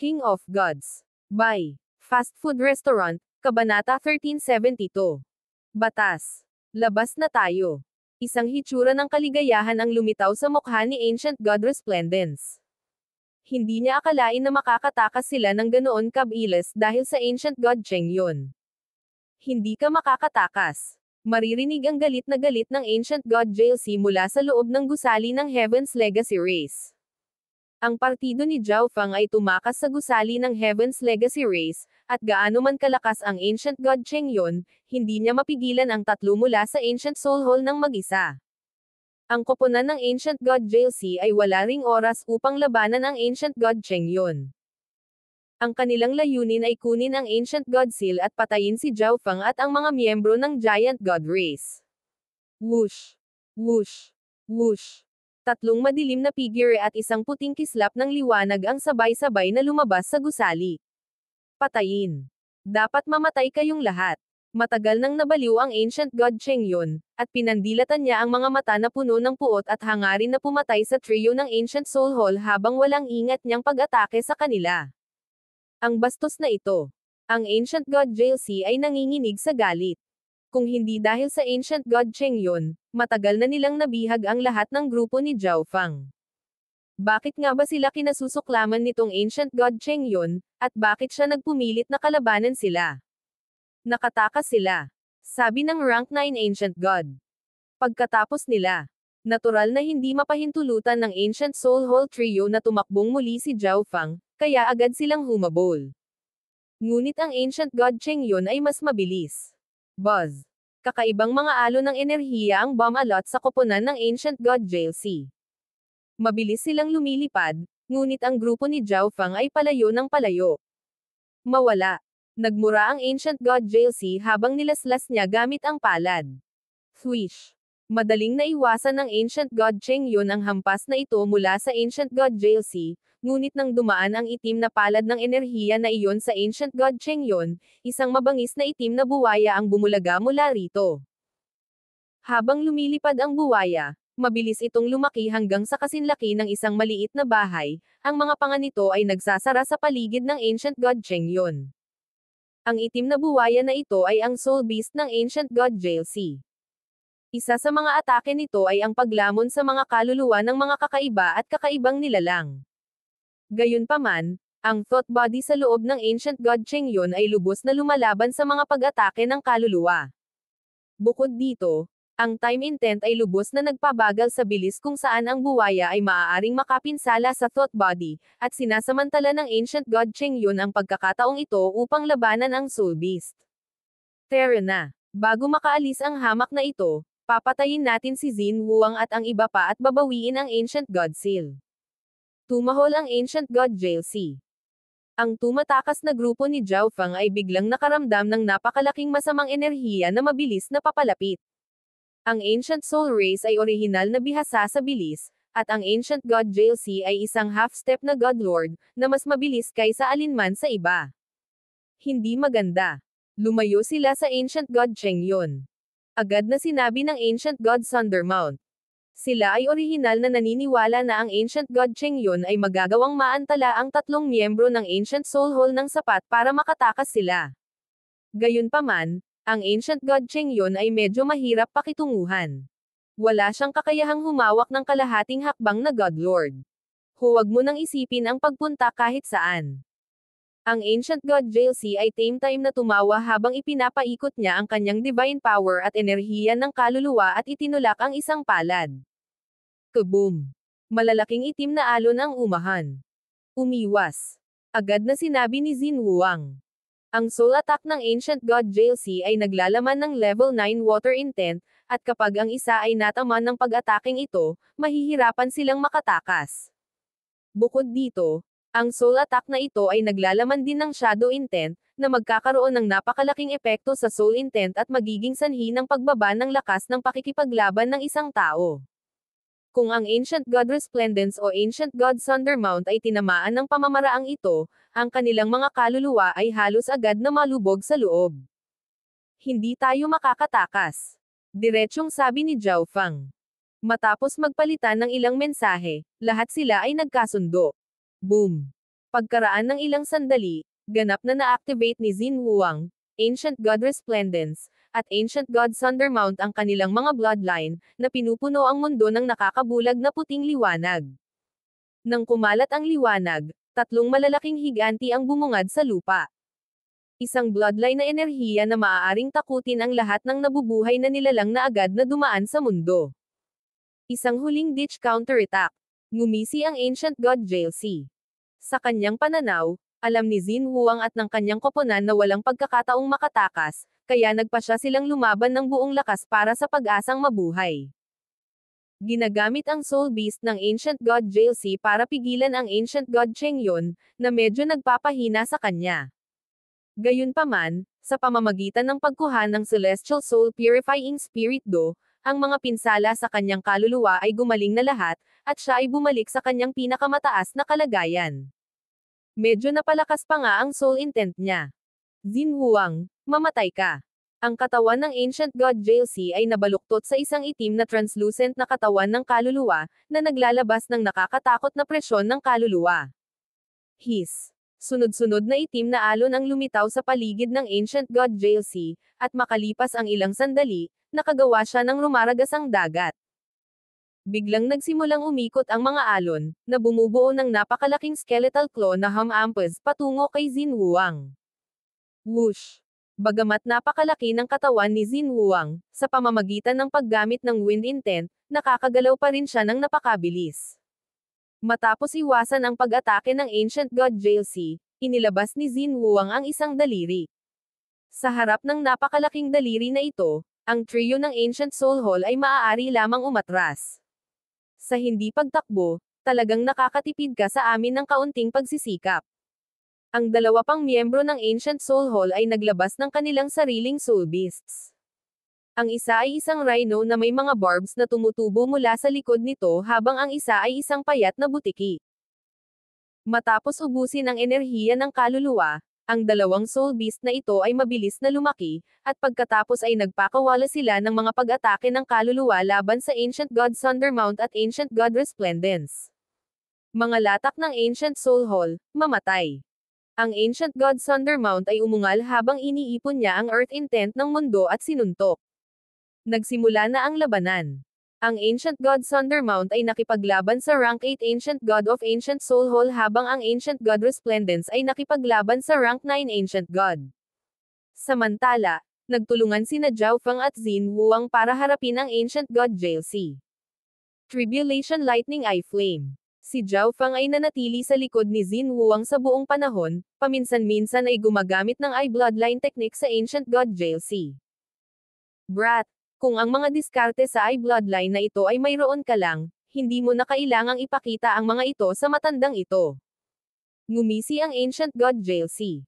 King of Gods. By Fast Food Restaurant, Kabanata 1372. Batas. Labas na tayo. Isang hitsura ng kaligayahan ang lumitaw sa mukha ni Ancient God Resplendence. Hindi niya akalain na makakatakas sila ng ganoon kabilis dahil sa Ancient God Cheng Yun. Hindi ka makakatakas. Maririnig ang galit ng Ancient God JLC mula sa loob ng gusali ng Heaven's Legacy Race. Ang partido ni Zhao Fang ay tumakas sa gusali ng Heaven's Legacy Race, at gaano man kalakas ang Ancient God Cheng Yun, hindi niya mapigilan ang tatlo mula sa Ancient Soul Hall ng mag-isa. Ang koponan ng Ancient God JLC ay wala ring oras upang labanan ang Ancient God Cheng Yun. Ang kanilang layunin ay kunin ang Ancient God Seal at patayin si Zhao Fang at ang mga miyembro ng Giant God Race. Whoosh! Whoosh! Whoosh! Tatlong madilim na figure at isang puting kislap ng liwanag ang sabay-sabay na lumabas sa gusali. Patayin. Dapat mamatay kayong lahat. Matagal nang nabaliw ang Ancient God Cheng Yun, at pinandilatan niya ang mga mata na puno ng puot at hangarin na pumatay sa trio ng Ancient Soul Hall habang walang ingat niyang pag-atake sa kanila. Ang bastos na ito. Ang Ancient God JLC ay nanginginig sa galit. Kung hindi dahil sa Ancient God Cheng Yun, matagal na nilang nabihag ang lahat ng grupo ni Zhao Fang. Bakit nga ba sila kinasusuklaman nitong Ancient God Cheng Yun, at bakit siya nagpumilit na kalabanan sila? Nakatakas sila. Sabi ng Rank 9 Ancient God. Pagkatapos nila, natural na hindi mapahintulutan ng Ancient Soul Hall Trio na tumakbong muli si Zhao Fang, kaya agad silang humabol. Ngunit ang Ancient God Cheng Yun ay mas mabilis. Buzz. Kakaibang mga alon ng enerhiya ang bomb-alot sa koponan ng Ancient God JLC. Mabilis silang lumilipad, ngunit ang grupo ni Zhao Fang ay palayo ng palayo. Mawala. Nagmura ang Ancient God JLC habang nilaslas niya gamit ang palad. Swish. Madaling naiwasan ng Ancient God Cheng Yun ang hampas na ito mula sa Ancient God JLC, ngunit nang dumaan ang itim na palad ng enerhiya na iyon sa Ancient God Cheng Yun, isang mabangis na itim na buwaya ang bumulaga mula rito. Habang lumilipad ang buwaya, mabilis itong lumaki hanggang sa kasinlaki ng isang maliit na bahay, ang mga panga nito ay nagsasara sa paligid ng Ancient God Cheng Yun. Ang itim na buwaya na ito ay ang Soul Beast ng Ancient God JLC. Isa sa mga atake nito ay ang paglamon sa mga kaluluwa ng mga kakaiba at kakaibang nilalang. Gayunpaman, ang thought body sa loob ng Ancient God Cheng Yun ay lubos na lumalaban sa mga pag-atake ng kaluluwa. Bukod dito, ang time intent ay lubos na nagpabagal sa bilis kung saan ang buwaya ay maaaring makapinsala sa thought body, at sinasamantala ng Ancient God Cheng Yun ang pagkakataong ito upang labanan ang Soul Beast. Tara na. Bago makaalis ang hamak na ito, papatayin natin si Xin Wuang at ang iba pa at babawiin ang Ancient God Seal. Tumahol ang Ancient God JLC. Ang tumatakas na grupo ni Zhao Fang ay biglang nakaramdam ng napakalaking masamang enerhiya na mabilis na papalapit. Ang Ancient Soul Race ay orihinal na bihasa sa bilis, at ang Ancient God JLC ay isang half-step na God Lord, na mas mabilis kaysa alinman sa iba. Hindi maganda. Lumayo sila sa Ancient God Cheng Yun. Agad na sinabi ng Ancient God Thundermount. Sila ay orihinal na naniniwala na ang Ancient God Cheng Yun ay magagawang maantala ang tatlong miyembro ng Ancient Soul Hall ng sapat para makatakas sila. Gayunpaman, ang Ancient God Cheng Yun ay medyo mahirap pakitunguhan. Wala siyang kakayahang humawak ng kalahating hakbang na God Lord. Huwag mo nang isipin ang pagpunta kahit saan. Ang Ancient God JLC ay time na tumawa habang ipinapaikot niya ang kanyang divine power at enerhiya ng kaluluwa at itinulak ang isang palad. Kaboom! Malalaking itim na alon ang umahan. Umiwas. Agad na sinabi ni Xin Wuang. Ang soul attack ng Ancient God JLC ay naglalaman ng level 9 water intent, at kapag ang isa ay nataman ng pag-ataking ito, mahihirapan silang makatakas. Bukod dito, ang soul attack na ito ay naglalaman din ng shadow intent, na magkakaroon ng napakalaking epekto sa soul intent at magiging sanhi ng pagbaba ng lakas ng pakikipaglaban ng isang tao. Kung ang Ancient God Resplendence o Ancient God Thundermount ay tinamaan ng pamamaraang ito, ang kanilang mga kaluluwa ay halos agad na malubog sa loob. Hindi tayo makakatakas. Diretsyong sabi ni Zhao Fang. Matapos magpalitan ng ilang mensahe, lahat sila ay nagkasundo. Boom! Pagkaraan ng ilang sandali, ganap na na-activate ni Xin Huang, Ancient God Resplendence, at Ancient God Thundermount ang kanilang mga bloodline, na pinupuno ang mundo ng nakakabulag na puting liwanag. Nang kumalat ang liwanag, tatlong malalaking higanti ang bumungad sa lupa. Isang bloodline na enerhiya na maaaring takutin ang lahat ng nabubuhay na nilalang na agad na dumaan sa mundo. Isang huling ditch counterattack. Ngumisi ang Ancient God Jalsi. Sa kanyang pananaw, alam ni Xin Huang at ng kanyang koponan na walang pagkakataong makatakas, kaya nagpasya silang lumaban ng buong lakas para sa pag-asang mabuhay. Ginagamit ang Soul Beast ng Ancient God Jalsi para pigilan ang Ancient God Chengyon, na medyo nagpapahina sa kanya. Gayunpaman, sa pamamagitan ng pagkuha ng Celestial Soul Purifying Spirit Do, ang mga pinsala sa kanyang kaluluwa ay gumaling na lahat, at siya ay bumalik sa kanyang pinakamataas na kalagayan. Medyo napalakas pa nga ang soul intent niya. Xin Huang, mamatay ka. Ang katawan ng Ancient God Jalsi ay nabaluktot sa isang itim na translucent na katawan ng kaluluwa, na naglalabas ng nakakatakot na presyon ng kaluluwa. His. Sunod-sunod na itim na alon ang lumitaw sa paligid ng Ancient God Jalsi, at makalipas ang ilang sandali, nakagawa siya ng rumaragasang dagat. Biglang nagsimulang umikot ang mga alon, na bumubuo ng napakalaking skeletal claw na humampas patungo kay Xin Huang. Whoosh! Bagamat napakalaki ng katawan ni Xin Huang, sa pamamagitan ng paggamit ng wind intent, nakakagalaw pa rin siya ng napakabilis. Matapos iwasan ang pag-atake ng Ancient God Jalsi, inilabas ni Xin Huang ang isang daliri. Sa harap ng napakalaking daliri na ito, ang trio ng Ancient Soul Hall ay maaari lamang umatras. Sa hindi pagtakbo, talagang nakakatipid ka sa amin ng kaunting pagsisikap. Ang dalawa pang miyembro ng Ancient Soul Hall ay naglabas ng kanilang sariling Soul Beasts. Ang isa ay isang rhino na may mga barbs na tumutubo mula sa likod nito habang ang isa ay isang payat na butiki. Matapos ubusin ang enerhiya ng kaluluwa, ang dalawang Soul Beast na ito ay mabilis na lumaki, at pagkatapos ay nagpakawala sila ng mga pag-atake ng kaluluwa laban sa Ancient God Thundermount at Ancient God Resplendence. Mga latak ng Ancient Soul Hall, mamatay. Ang Ancient God Thundermount ay umungal habang iniipon niya ang Earth Intent ng mundo at sinuntok. Nagsimula na ang labanan. Ang Ancient God Thundermount ay nakipaglaban sa Rank 8 Ancient God of Ancient Soul Hall habang ang Ancient God Resplendence ay nakipaglaban sa Rank 9 Ancient God. Samantala, nagtulungan sina Zhao Feng at Xin Huang para harapin ang Ancient God Jalsi. Tribulation Lightning Eye Flame. Si Zhao Feng ay nanatili sa likod ni Xin Huang sa buong panahon, paminsan-minsan ay gumagamit ng Eye Bloodline technique sa Ancient God Jalsi. Brat! Kung ang mga diskarte sa Eye Bloodline na ito ay mayroon ka lang, hindi mo na kailangang ipakita ang mga ito sa matandang ito. Ngumisi ang Ancient God Jalsi.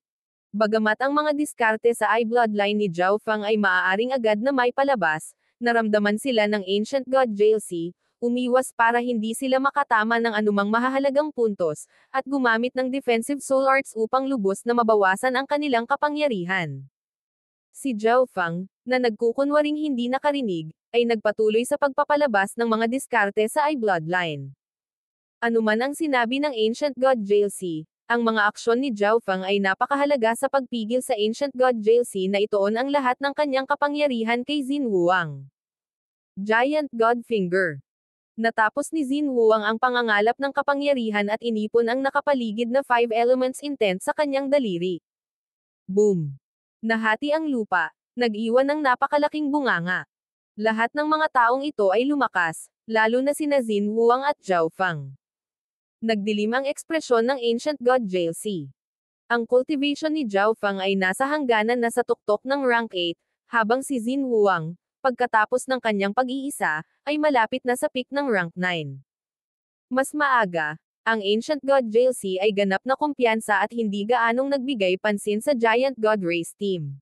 Bagamat ang mga diskarte sa Eye Bloodline ni Zhao Feng ay maaaring agad na may palabas, naramdaman sila ng Ancient God Jalsi, umiwas para hindi sila makatama ng anumang mahahalagang puntos, at gumamit ng defensive soul arts upang lubos na mabawasan ang kanilang kapangyarihan. Si Zhao Feng, na nagkukunwaring hindi nakarinig, ay nagpatuloy sa pagpapalabas ng mga diskarte sa Eye Bloodline. Anuman ang sinabi ng Ancient God Jalsi, ang mga aksyon ni Zhao Feng ay napakahalaga sa pagpigil sa Ancient God Jalsi na ituon ang lahat ng kanyang kapangyarihan kay Xin Huang. Giant God Finger. Natapos ni Xin Huang ang pangangalap ng kapangyarihan at inipon ang nakapaligid na 5 elements intent sa kanyang daliri. Boom! Nahati ang lupa, nag-iwan ng napakalaking bunganga. Lahat ng mga taong ito ay lumakas, lalo na sina Xin Huang at Zhao Feng. Nagdilim ang ekspresyon ng Ancient God Jalsi. Ang cultivation ni Zhao Feng ay nasa hangganan na sa tuktok ng Rank 8, habang si Xin Huang, pagkatapos ng kanyang pag-iisa, ay malapit na sa peak ng Rank 9. Mas maaga, ang Ancient God Jalsi ay ganap na kumpiyansa at hindi gaanong nagbigay pansin sa Giant God Race Team.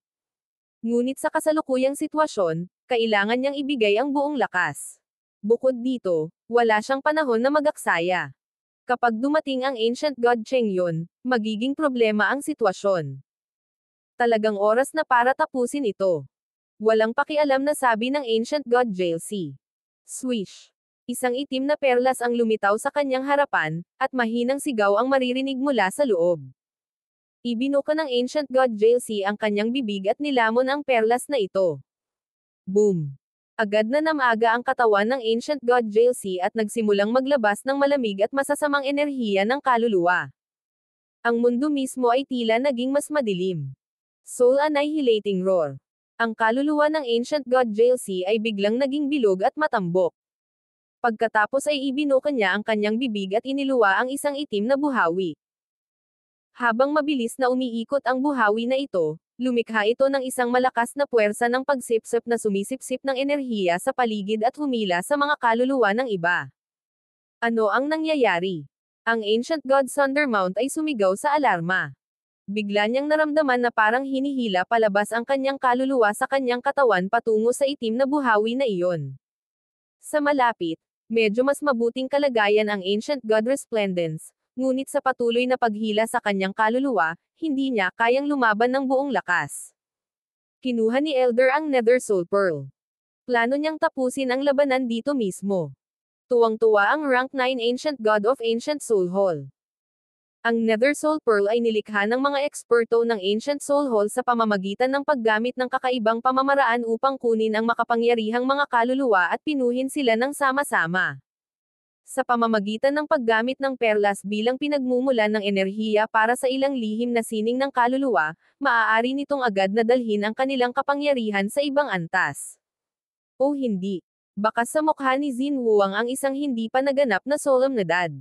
Ngunit sa kasalukuyang sitwasyon, kailangan niyang ibigay ang buong lakas. Bukod dito, wala siyang panahon na mag-aksaya. Kapag dumating ang Ancient God Chengyon, magiging problema ang sitwasyon. Talagang oras na para tapusin ito. Walang pakialam na sabi ng Ancient God Jalsi. Swish! Isang itim na perlas ang lumitaw sa kanyang harapan, at mahinang sigaw ang maririnig mula sa loob. Ibinuka ng Ancient God Jalsi ang kanyang bibig at nilamon ang perlas na ito. Boom! Agad na namaga ang katawan ng Ancient God Jalsi at nagsimulang maglabas ng malamig at masasamang enerhiya ng kaluluwa. Ang mundo mismo ay tila naging mas madilim. Soul Annihilating Roar. Ang kaluluwa ng Ancient God Jalsi ay biglang naging bilog at matambok. Pagkatapos ay ibinuka niya ang kanyang bibig at iniluwa ang isang itim na buhawi. Habang mabilis na umiikot ang buhawi na ito, lumikha ito ng isang malakas na puwersa ng pagsipsip na sumisipsip ng enerhiya sa paligid at humila sa mga kaluluwa ng iba. Ano ang nangyayari? Ang Ancient God Thundermount ay sumigaw sa alarma. Bigla niyang naramdaman na parang hinihila palabas ang kanyang kaluluwa sa kanyang katawan patungo sa itim na buhawi na iyon. Sa malapit, medyo mas mabuting kalagayan ang Ancient God Resplendence, ngunit sa patuloy na paghila sa kanyang kaluluwa, hindi niya kayang lumaban ng buong lakas. Kinuha ni Elder ang Nether Soul Pearl. Plano niyang tapusin ang labanan dito mismo. Tuwang-tuwa ang Rank 9 Ancient God of Ancient Soul Hall. Ang Nether Soul Pearl ay nilikha ng mga eksperto ng Ancient Soul Hall sa pamamagitan ng paggamit ng kakaibang pamamaraan upang kunin ang makapangyarihang mga kaluluwa at pinuhin sila ng sama-sama. Sa pamamagitan ng paggamit ng perlas bilang pinagmumulan ng enerhiya para sa ilang lihim na sining ng kaluluwa, maaari nitong agad na dalhin ang kanilang kapangyarihan sa ibang antas. O hindi. Baka sa mukha ni Xin Wuang ang isang hindi pa naganap na solemnidad.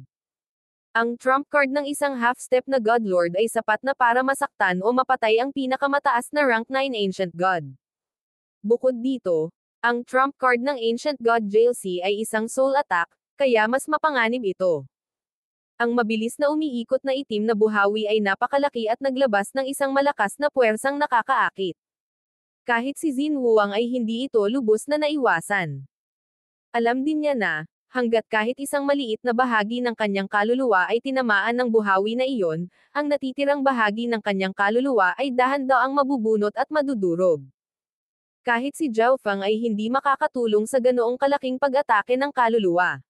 Ang trump card ng isang half-step na Godlord ay sapat na para masaktan o mapatay ang pinakamataas na rank 9 Ancient God. Bukod dito, ang trump card ng Ancient God Jalsi ay isang soul attack, kaya mas mapanganib ito. Ang mabilis na umiikot na itim na buhawi ay napakalaki at naglabas ng isang malakas na puwersang nakakaakit. Kahit si Xin Wuang ay hindi ito lubos na naiwasan. Alam din niya na, hanggat kahit isang maliit na bahagi ng kanyang kaluluwa ay tinamaan ng buhawi na iyon, ang natitirang bahagi ng kanyang kaluluwa ay dahan-daang mabubunot at madudurog. Kahit si Zhao Feng ay hindi makakatulong sa ganoong kalaking pag-atake ng kaluluwa.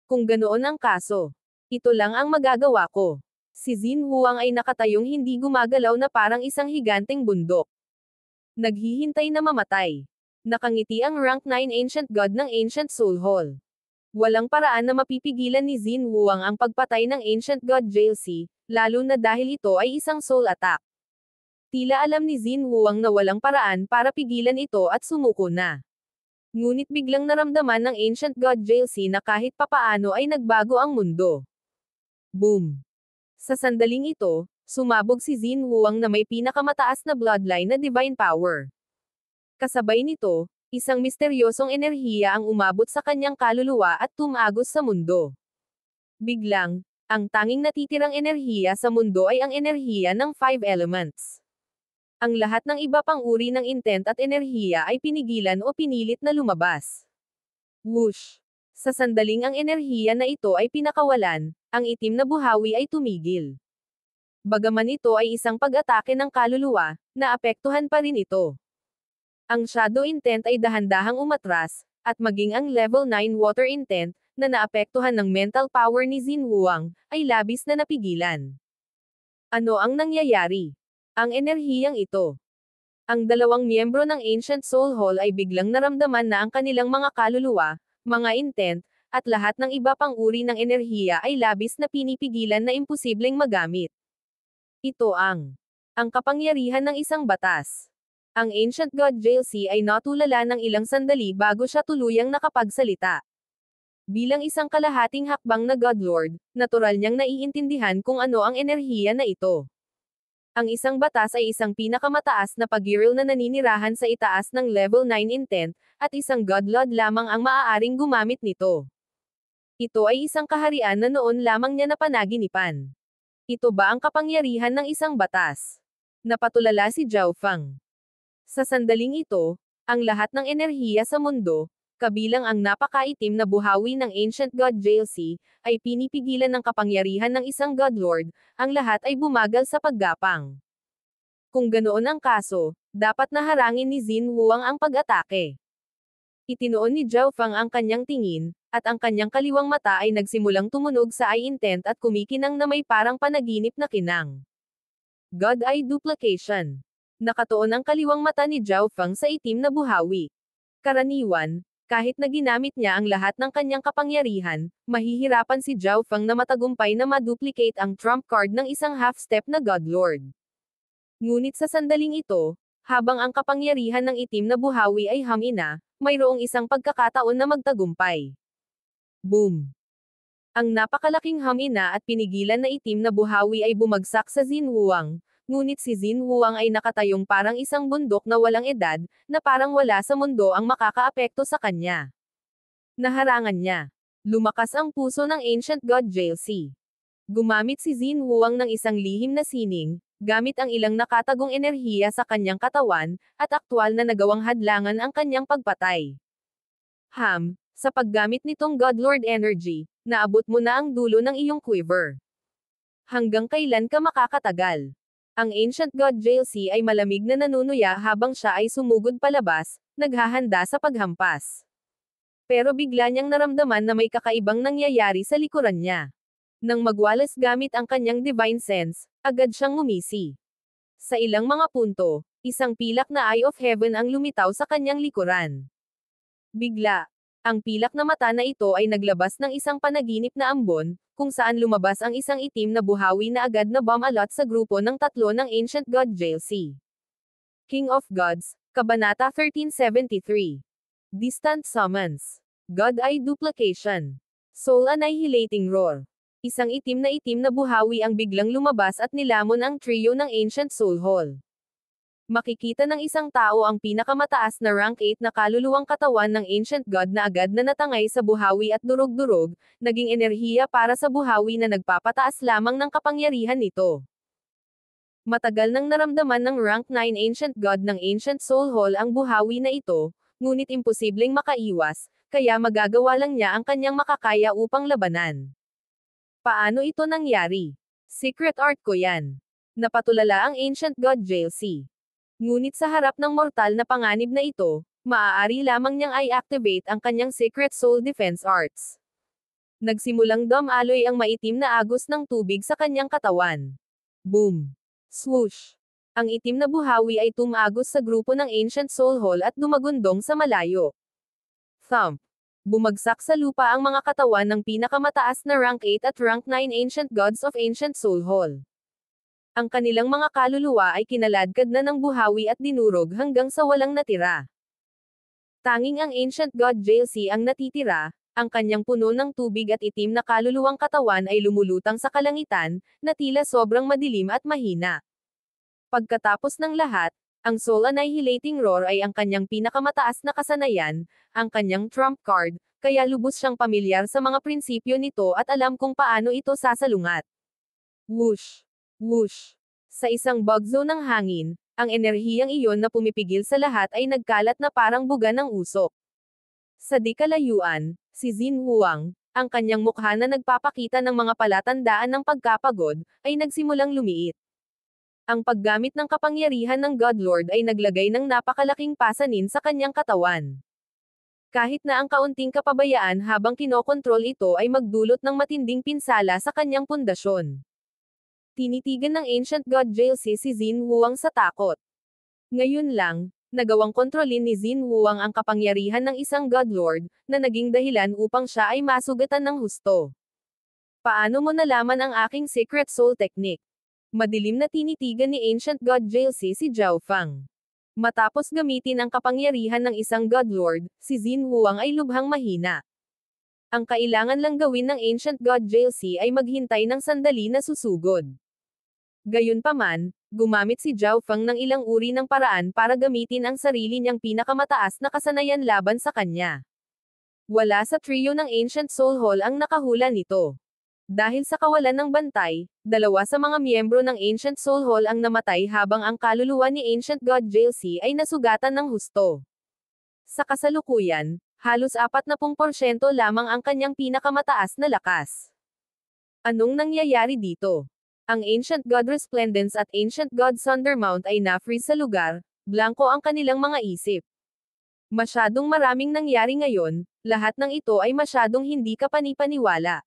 Kung ganoon ang kaso, ito lang ang magagawa ko. Si Xin Wuang ay nakatayong hindi gumagalaw na parang isang higanteng bundok. Naghihintay na mamatay. Nakangiti ang rank 9 Ancient God ng Ancient Soul Hall. Walang paraan na mapipigilan ni Xin Wuang ang pagpatay ng Ancient God Jalsi, lalo na dahil ito ay isang soul attack. Tila alam ni Xin Wuang na walang paraan para pigilan ito at sumuko na. Ngunit biglang naramdaman ng Ancient God Jalsi na kahit papaano ay nagbago ang mundo. Boom! Sa sandaling ito, sumabog si Xin Wuang na may pinakamataas na bloodline na divine power. Kasabay nito, isang misteryosong enerhiya ang umabot sa kanyang kaluluwa at tumagos sa mundo. Biglang, ang tanging natitirang enerhiya sa mundo ay ang enerhiya ng 5 elements. Ang lahat ng iba pang uri ng intent at enerhiya ay pinigilan o pinilit na lumabas. Whoosh! Sa sandaling ang enerhiya na ito ay pinakawalan, ang itim na buhawi ay tumigil. Bagaman ito ay isang pag-atake ng kaluluwa, naapektuhan pa rin ito. Ang Shadow Intent ay dahan-dahang umatras, at maging ang Level 9 Water Intent, na naapektuhan ng mental power ni Xin Wuang, ay labis na napigilan. Ano ang nangyayari? Ang enerhiyang ito. Ang dalawang miyembro ng Ancient Soul Hall ay biglang naramdaman na ang kanilang mga kaluluwa, mga intent, at lahat ng iba pang uri ng enerhiya ay labis na pinipigilan na imposibleng magamit. Ito ang kapangyarihan ng isang batas. Ang Ancient God Jalsi ay natulala ng ilang sandali bago siya tuluyang nakapagsalita. Bilang isang kalahating hakbang na Godlord, natural niyang naiintindihan kung ano ang enerhiya na ito. Ang isang batas ay isang pinakamataas na pag-girl na naninirahan sa itaas ng level 9 intent, at isang Godlord lamang ang maaaring gumamit nito. Ito ay isang kaharian na noon lamang niya napanaginipan. Ito ba ang kapangyarihan ng isang batas? Napatulala si Zhao Feng. Sa sandaling ito, ang lahat ng enerhiya sa mundo, kabilang ang napakaitim na buhawi ng Ancient God Jalsi, ay pinipigilan ng kapangyarihan ng isang Godlord, ang lahat ay bumagal sa paggapang. Kung ganoon ang kaso, dapat na harangin ni Xin Wuang ang pag-atake. Itinoon ni Zhao Feng ang kanyang tingin, at ang kanyang kaliwang mata ay nagsimulang tumunog sa eye intent at kumikinang na may parang panaginip na kinang. God Eye Duplication. Nakatuon ang kaliwang mata ni Zhao Feng sa itim na buhawi. Karaniwan, kahit na ginamit niya ang lahat ng kanyang kapangyarihan, mahihirapan si Zhao Feng na matagumpay na ma-duplicate ang trump card ng isang half-step na God Lord. Ngunit sa sandaling ito, habang ang kapangyarihan ng itim na buhawi ay hamina, mayroong isang pagkakataon na magtagumpay. Boom! Ang napakalaking hamina at pinigilan na itim na buhawi ay bumagsak sa Xin Huang, ngunit si Xin Huang ay nakatayong parang isang bundok na walang edad, na parang wala sa mundo ang makakaapekto sa kanya. Naharangan niya. Lumakas ang puso ng Ancient God JLC. Gumamit si Xin Huang ng isang lihim na sining, gamit ang ilang nakatagong enerhiya sa kanyang katawan, at aktwal na nagawang hadlangan ang kanyang pagpatay. Sa paggamit nitong Godlord Energy, naabot mo na ang dulo ng iyong quiver. Hanggang kailan ka makakatagal? Ang Ancient God JLC ay malamig na nanunuya habang siya ay sumugod palabas, naghahanda sa paghampas. Pero bigla niyang naramdaman na may kakaibang nangyayari sa likuran niya. Nang magwalas gamit ang kanyang divine sense, agad siyang ngumisi. Sa ilang mga punto, isang pilak na Eye of Heaven ang lumitaw sa kanyang likuran. Bigla, ang pilak na mata na ito ay naglabas ng isang panaginip na ambon, kung saan lumabas ang isang itim na buhawi na agad na bumalot sa grupo ng tatlo ng Ancient God JLC. King of Gods, Kabanata 1373. Distant Summons. God Eye Duplication. Soul Annihilating Roar. Isang itim na buhawi ang biglang lumabas at nilamon ang trio ng Ancient Soul Hall. Makikita ng isang tao ang pinakamataas na rank 8 na kaluluwang katawan ng Ancient God na agad na natangay sa buhawi at durog-durog, naging enerhiya para sa buhawi na nagpapataas lamang ng kapangyarihan nito. Matagal nang naramdaman ng rank 9 Ancient God ng Ancient Soul Hall ang buhawi na ito, ngunit imposibleng makaiwas, kaya magagawa lang niya ang kanyang makakaya upang labanan. Paano ito nangyari? Secret art ko yan. Napatulala ang Ancient God JLC. Ngunit sa harap ng mortal na panganib na ito, maaari lamang niyang i-activate ang kanyang Secret Soul Defense Arts. Nagsimulang dumaloy ang maitim na agos ng tubig sa kanyang katawan. Boom! Swoosh! Ang itim na buhawi ay tumagos sa grupo ng Ancient Soul Hall at dumagundong sa malayo. Thump! Bumagsak sa lupa ang mga katawan ng pinakamataas na rank 8 at rank 9 Ancient Gods of Ancient Soul Hall. Ang kanilang mga kaluluwa ay kinaladkad na ng buhawi at dinurog hanggang sa walang natira. Tanging ang Ancient God JLC ang natitira, ang kanyang puno ng tubig at itim na kaluluwang katawan ay lumulutang sa kalangitan, na tila sobrang madilim at mahina. Pagkatapos ng lahat, ang Soul Annihilating Roar ay ang kanyang pinakamataas na kasanayan, ang kanyang trump card, kaya lubos siyang pamilyar sa mga prinsipyo nito at alam kung paano ito sasalungat. Whoosh! Whoosh! Sa isang bugzo ng hangin, ang enerhiyang iyon na pumipigil sa lahat ay nagkalat na parang buga ng usok. Sa di kalayuan, si Xin Huang, ang kanyang mukha na nagpapakita ng mga palatandaan ng pagkapagod, ay nagsimulang lumiit. Ang paggamit ng kapangyarihan ng Godlord ay naglagay ng napakalaking pasanin sa kanyang katawan. Kahit na ang kaunting kapabayaan habang kinokontrol ito ay magdulot ng matinding pinsala sa kanyang pundasyon. Tinitigan ng Ancient God JLC si Xin Huang sa takot. Ngayon lang, nagawang kontrolin ni Xin Huang ang kapangyarihan ng isang Godlord, na naging dahilan upang siya ay masugatan ng husto. Paano mo nalaman ang aking Secret Soul Technique? Madilim na tinitigan ni Ancient God JLC si Zhao Feng. Matapos gamitin ang kapangyarihan ng isang Godlord, si Xin Huang ay lubhang mahina. Ang kailangan lang gawin ng Ancient God JLC ay maghintay ng sandali na susugod. Gayunpaman, gumamit si Zhao Feng ng ilang uri ng paraan para gamitin ang sarili niyang pinakamataas na kasanayan laban sa kanya. Wala sa trio ng Ancient Soul Hall ang nakahula nito. Dahil sa kawalan ng bantay, dalawa sa mga miyembro ng Ancient Soul Hall ang namatay habang ang kaluluwa ni Ancient God JLC ay nasugatan ng husto. Sa kasalukuyan, halos 40% lamang ang kanyang pinakamataas na lakas. Anong nangyayari dito? Ang Ancient God Resplendence at Ancient God Thundermount ay na-freeze sa lugar, blanko ang kanilang mga isip. Masyadong maraming nangyari ngayon, Lahat ng ito ay masyadong hindi kapani-paniwala.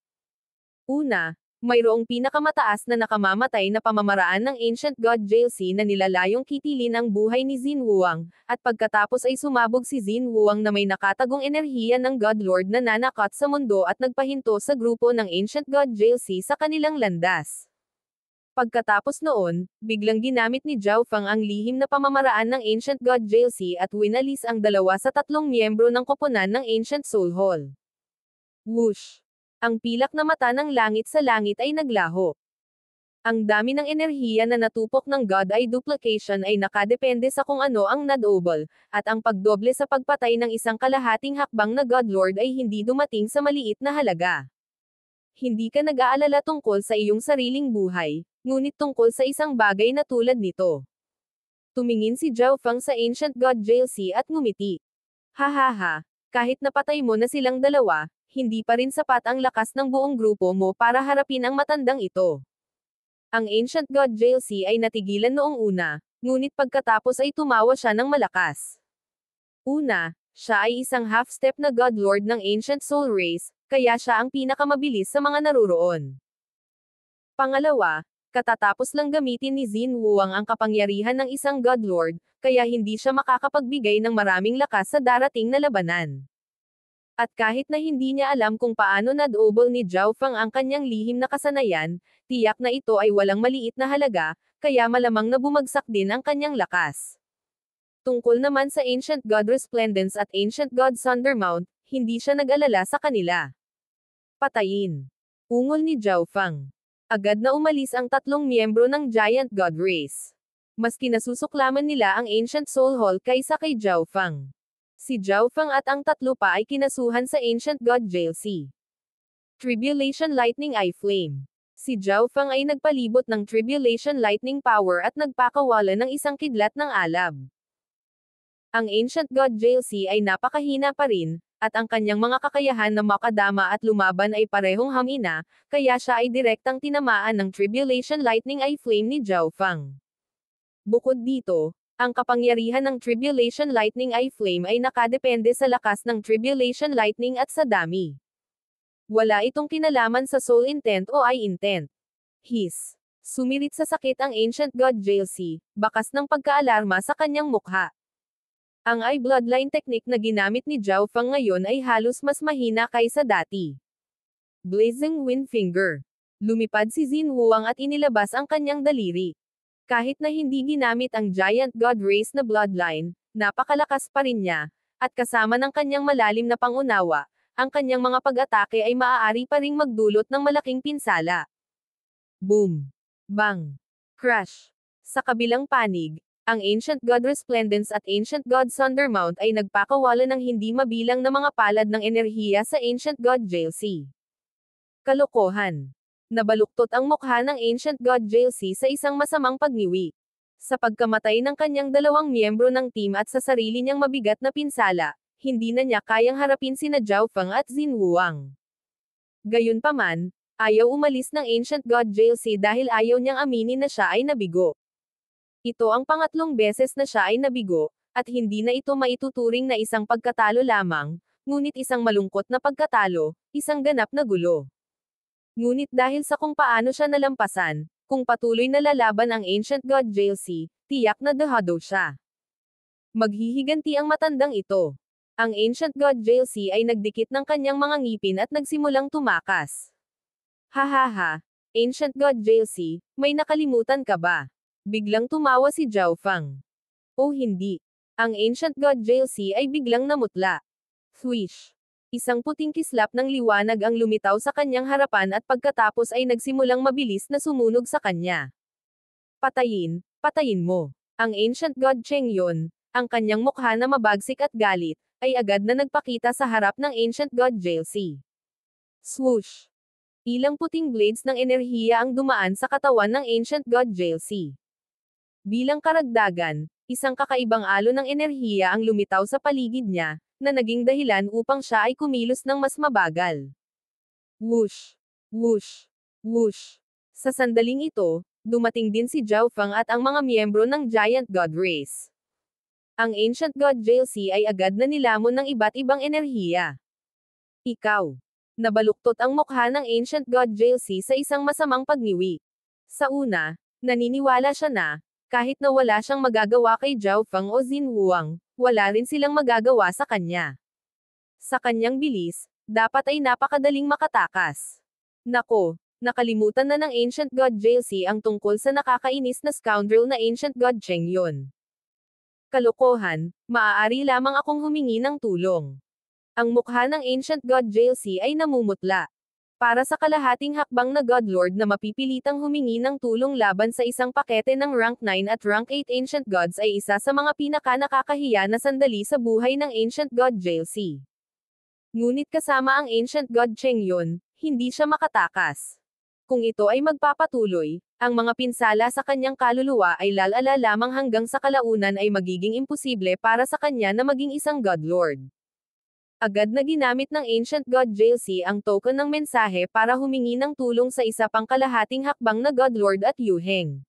Una, mayroong pinakamataas na nakamamatay na pamamaraan ng Ancient God JLC na nilalayong kitilin ang buhay ni Xin Wuang, at pagkatapos ay sumabog si Xin Wuang na may nakatagong enerhiya ng God Lord na nanakot sa mundo at nagpahinto sa grupo ng Ancient God JLC sa kanilang landas. Pagkatapos noon, biglang ginamit ni Zhao Feng ang lihim na pamamaraan ng Ancient God JLC at winalis ang 2 sa 3 miyembro ng koponan ng Ancient Soul Hall. Whoosh! Ang pilak na mata ng langit sa langit ay naglaho. Ang dami ng enerhiya na natupok ng God Eye Duplication ay nakadepende sa kung ano ang Nadobel, at ang pagdoble sa pagpatay ng isang kalahating hakbang na God Lord ay hindi dumating sa maliit na halaga. Hindi ka nag-aalala tungkol sa iyong sariling buhay, ngunit tungkol sa isang bagay na tulad nito. Tumingin si Zhao Feng sa Ancient God JLC at ngumiti. Hahaha, kahit napatay mo na silang dalawa, hindi pa rin sapat ang lakas ng buong grupo mo para harapin ang matandang ito. Ang Ancient God JLC ay natigilan noong una, ngunit pagkatapos ay tumawa siya ng malakas. Una, siya ay isang half-step na God Lord ng Ancient Soul Race, kaya siya ang pinakamabilis sa mga naruroon. Pangalawa, katatapos lang gamitin ni Xin Wuang ang kapangyarihan ng isang God Lord, kaya hindi siya makakapagbigay ng maraming lakas sa darating na labanan. At kahit na hindi niya alam kung paano nadobol ni Zhao Feng ang kanyang lihim na kasanayan, tiyak na ito ay walang maliit na halaga, kaya malamang na bumagsak din ang kanyang lakas. Tungkol naman sa Ancient God Resplendence at Ancient God Thundermount, hindi siya nag-alala sa kanila. Patayin. Ungol ni Zhao Feng. Agad na umalis ang 3 miyembro ng Giant God Race. Mas kinasusuklaman nila ang Ancient Soul Hall kaysa kay Zhao Feng. Si Zhao Feng at ang 3 pa ay kinasuhan sa Ancient God JLC. Tribulation Lightning Eye Flame. Si Zhao Feng ay nagpalibot ng Tribulation Lightning Power at nagpakawala ng isang kidlat ng alab. Ang Ancient God JLC ay napakahina pa rin, at ang kanyang mga kakayahan na makadama at lumaban ay parehong hamina, kaya siya ay direktang tinamaan ng Tribulation Lightning Eye Flame ni Zhao Feng. Bukod dito, ang kapangyarihan ng Tribulation Lightning Eye Flame ay nakadepende sa lakas ng Tribulation Lightning at sa dami. Wala itong kinalaman sa Soul Intent o Eye Intent. His. Sumirit sa sakit ang Ancient God JLC, bakas ng pagkaalarma sa kanyang mukha. Ang Eye Bloodline technique na ginamit ni Zhao Feng ngayon ay halos mas mahina kaysa dati. Blazing Wind Finger. Lumipad si Xin Wuang at inilabas ang kanyang daliri. Kahit na hindi ginamit ang Giant God Race na bloodline, napakalakas pa rin niya, at kasama ng kanyang malalim na pangunawa, ang kanyang mga pag-atake ay maaari pa ring magdulot ng malaking pinsala. Boom! Bang! Crash! Sa kabilang panig, ang Ancient God Resplendence at Ancient God Thundermount ay nagpakawala ng hindi mabilang na mga palad ng enerhiya sa Ancient God JLC. Kalokohan! Nabaluktot ang mukha ng Ancient God JLC sa isang masamang pagniwi. Sa pagkamatay ng kanyang 2 miyembro ng team at sa sarili niyang mabigat na pinsala, hindi na niya kayang harapin sina Zhao Feng at Xin Wuang. Gayunpaman, ayaw umalis ng Ancient God JLC dahil ayaw niyang aminin na siya ay nabigo. Ito ang pangatlong beses na siya ay nabigo, at hindi na ito maituturing na isang pagkatalo lamang, ngunit isang malungkot na pagkatalo, isang ganap na gulo. Ngunit dahil sa kung paano siya nalampasan, kung patuloy na lalaban ang Ancient God JLC, tiyak na dehado siya. Maghihiganti ang matandang ito. Ang Ancient God JLC ay nagdikit ng kanyang mga ngipin at nagsimulang tumakas. Hahaha, Ancient God JLC, may nakalimutan ka ba? Biglang tumawa si Zhao Feng. O hindi. Ang Ancient God JLC ay biglang namutla. Swish! Isang puting kislap ng liwanag ang lumitaw sa kanyang harapan at pagkatapos ay nagsimulang mabilis na sumunog sa kanya. Patayin, patayin mo. Ang Ancient God Cheng Yun, ang kanyang mukha na mabagsik at galit, ay agad na nagpakita sa harap ng Ancient God JLC. Swoosh! Ilang puting blades ng enerhiya ang dumaan sa katawan ng Ancient God JLC. Bilang karagdagan, isang kakaibang alon ng enerhiya ang lumitaw sa paligid niya, na naging dahilan upang siya ay kumilos ng mas mabagal. Whoosh! Whoosh! Whoosh! Sa sandaling ito, dumating din si Zhao Feng at ang mga miyembro ng Giant God Race. Ang Ancient God JLC ay agad na nilamon ng iba't ibang enerhiya. Ikaw. Nabaluktot ang mukha ng Ancient God Jalcy sa isang masamang pagniwi. Sa una, naniniwala siya na, kahit na wala siyang magagawa kay Zhao Feng o Xin Huang, wala rin silang magagawa sa kanya. Sa kanyang bilis, dapat ay napakadaling makatakas. Nako, nakalimutan na ng Ancient God Jalcy ang tungkol sa nakakainis na scoundrel na Ancient God Cheng Yun. Kalokohan, maaari lamang akong humingi ng tulong. Ang mukha ng Ancient God Jalcy ay namumutla. Para sa kalahating hakbang na Godlord na mapipilitang humingi ng tulong laban sa isang pakete ng rank 9 at rank 8 Ancient Gods ay isa sa mga pinaka-nakakahiya na sandali sa buhay ng Ancient God Jalcy. Ngunit kasama ang Ancient God Cheng Yun, hindi siya makatakas. Kung ito ay magpapatuloy, ang mga pinsala sa kanyang kaluluwa ay lalala lamang hanggang sa kalaunan ay magiging imposible para sa kanya na maging isang Godlord. Agad na ginamit ng Ancient God Jalcy ang token ng mensahe para humingi ng tulong sa isa pang kalahating hakbang na Godlord at Yu Heng.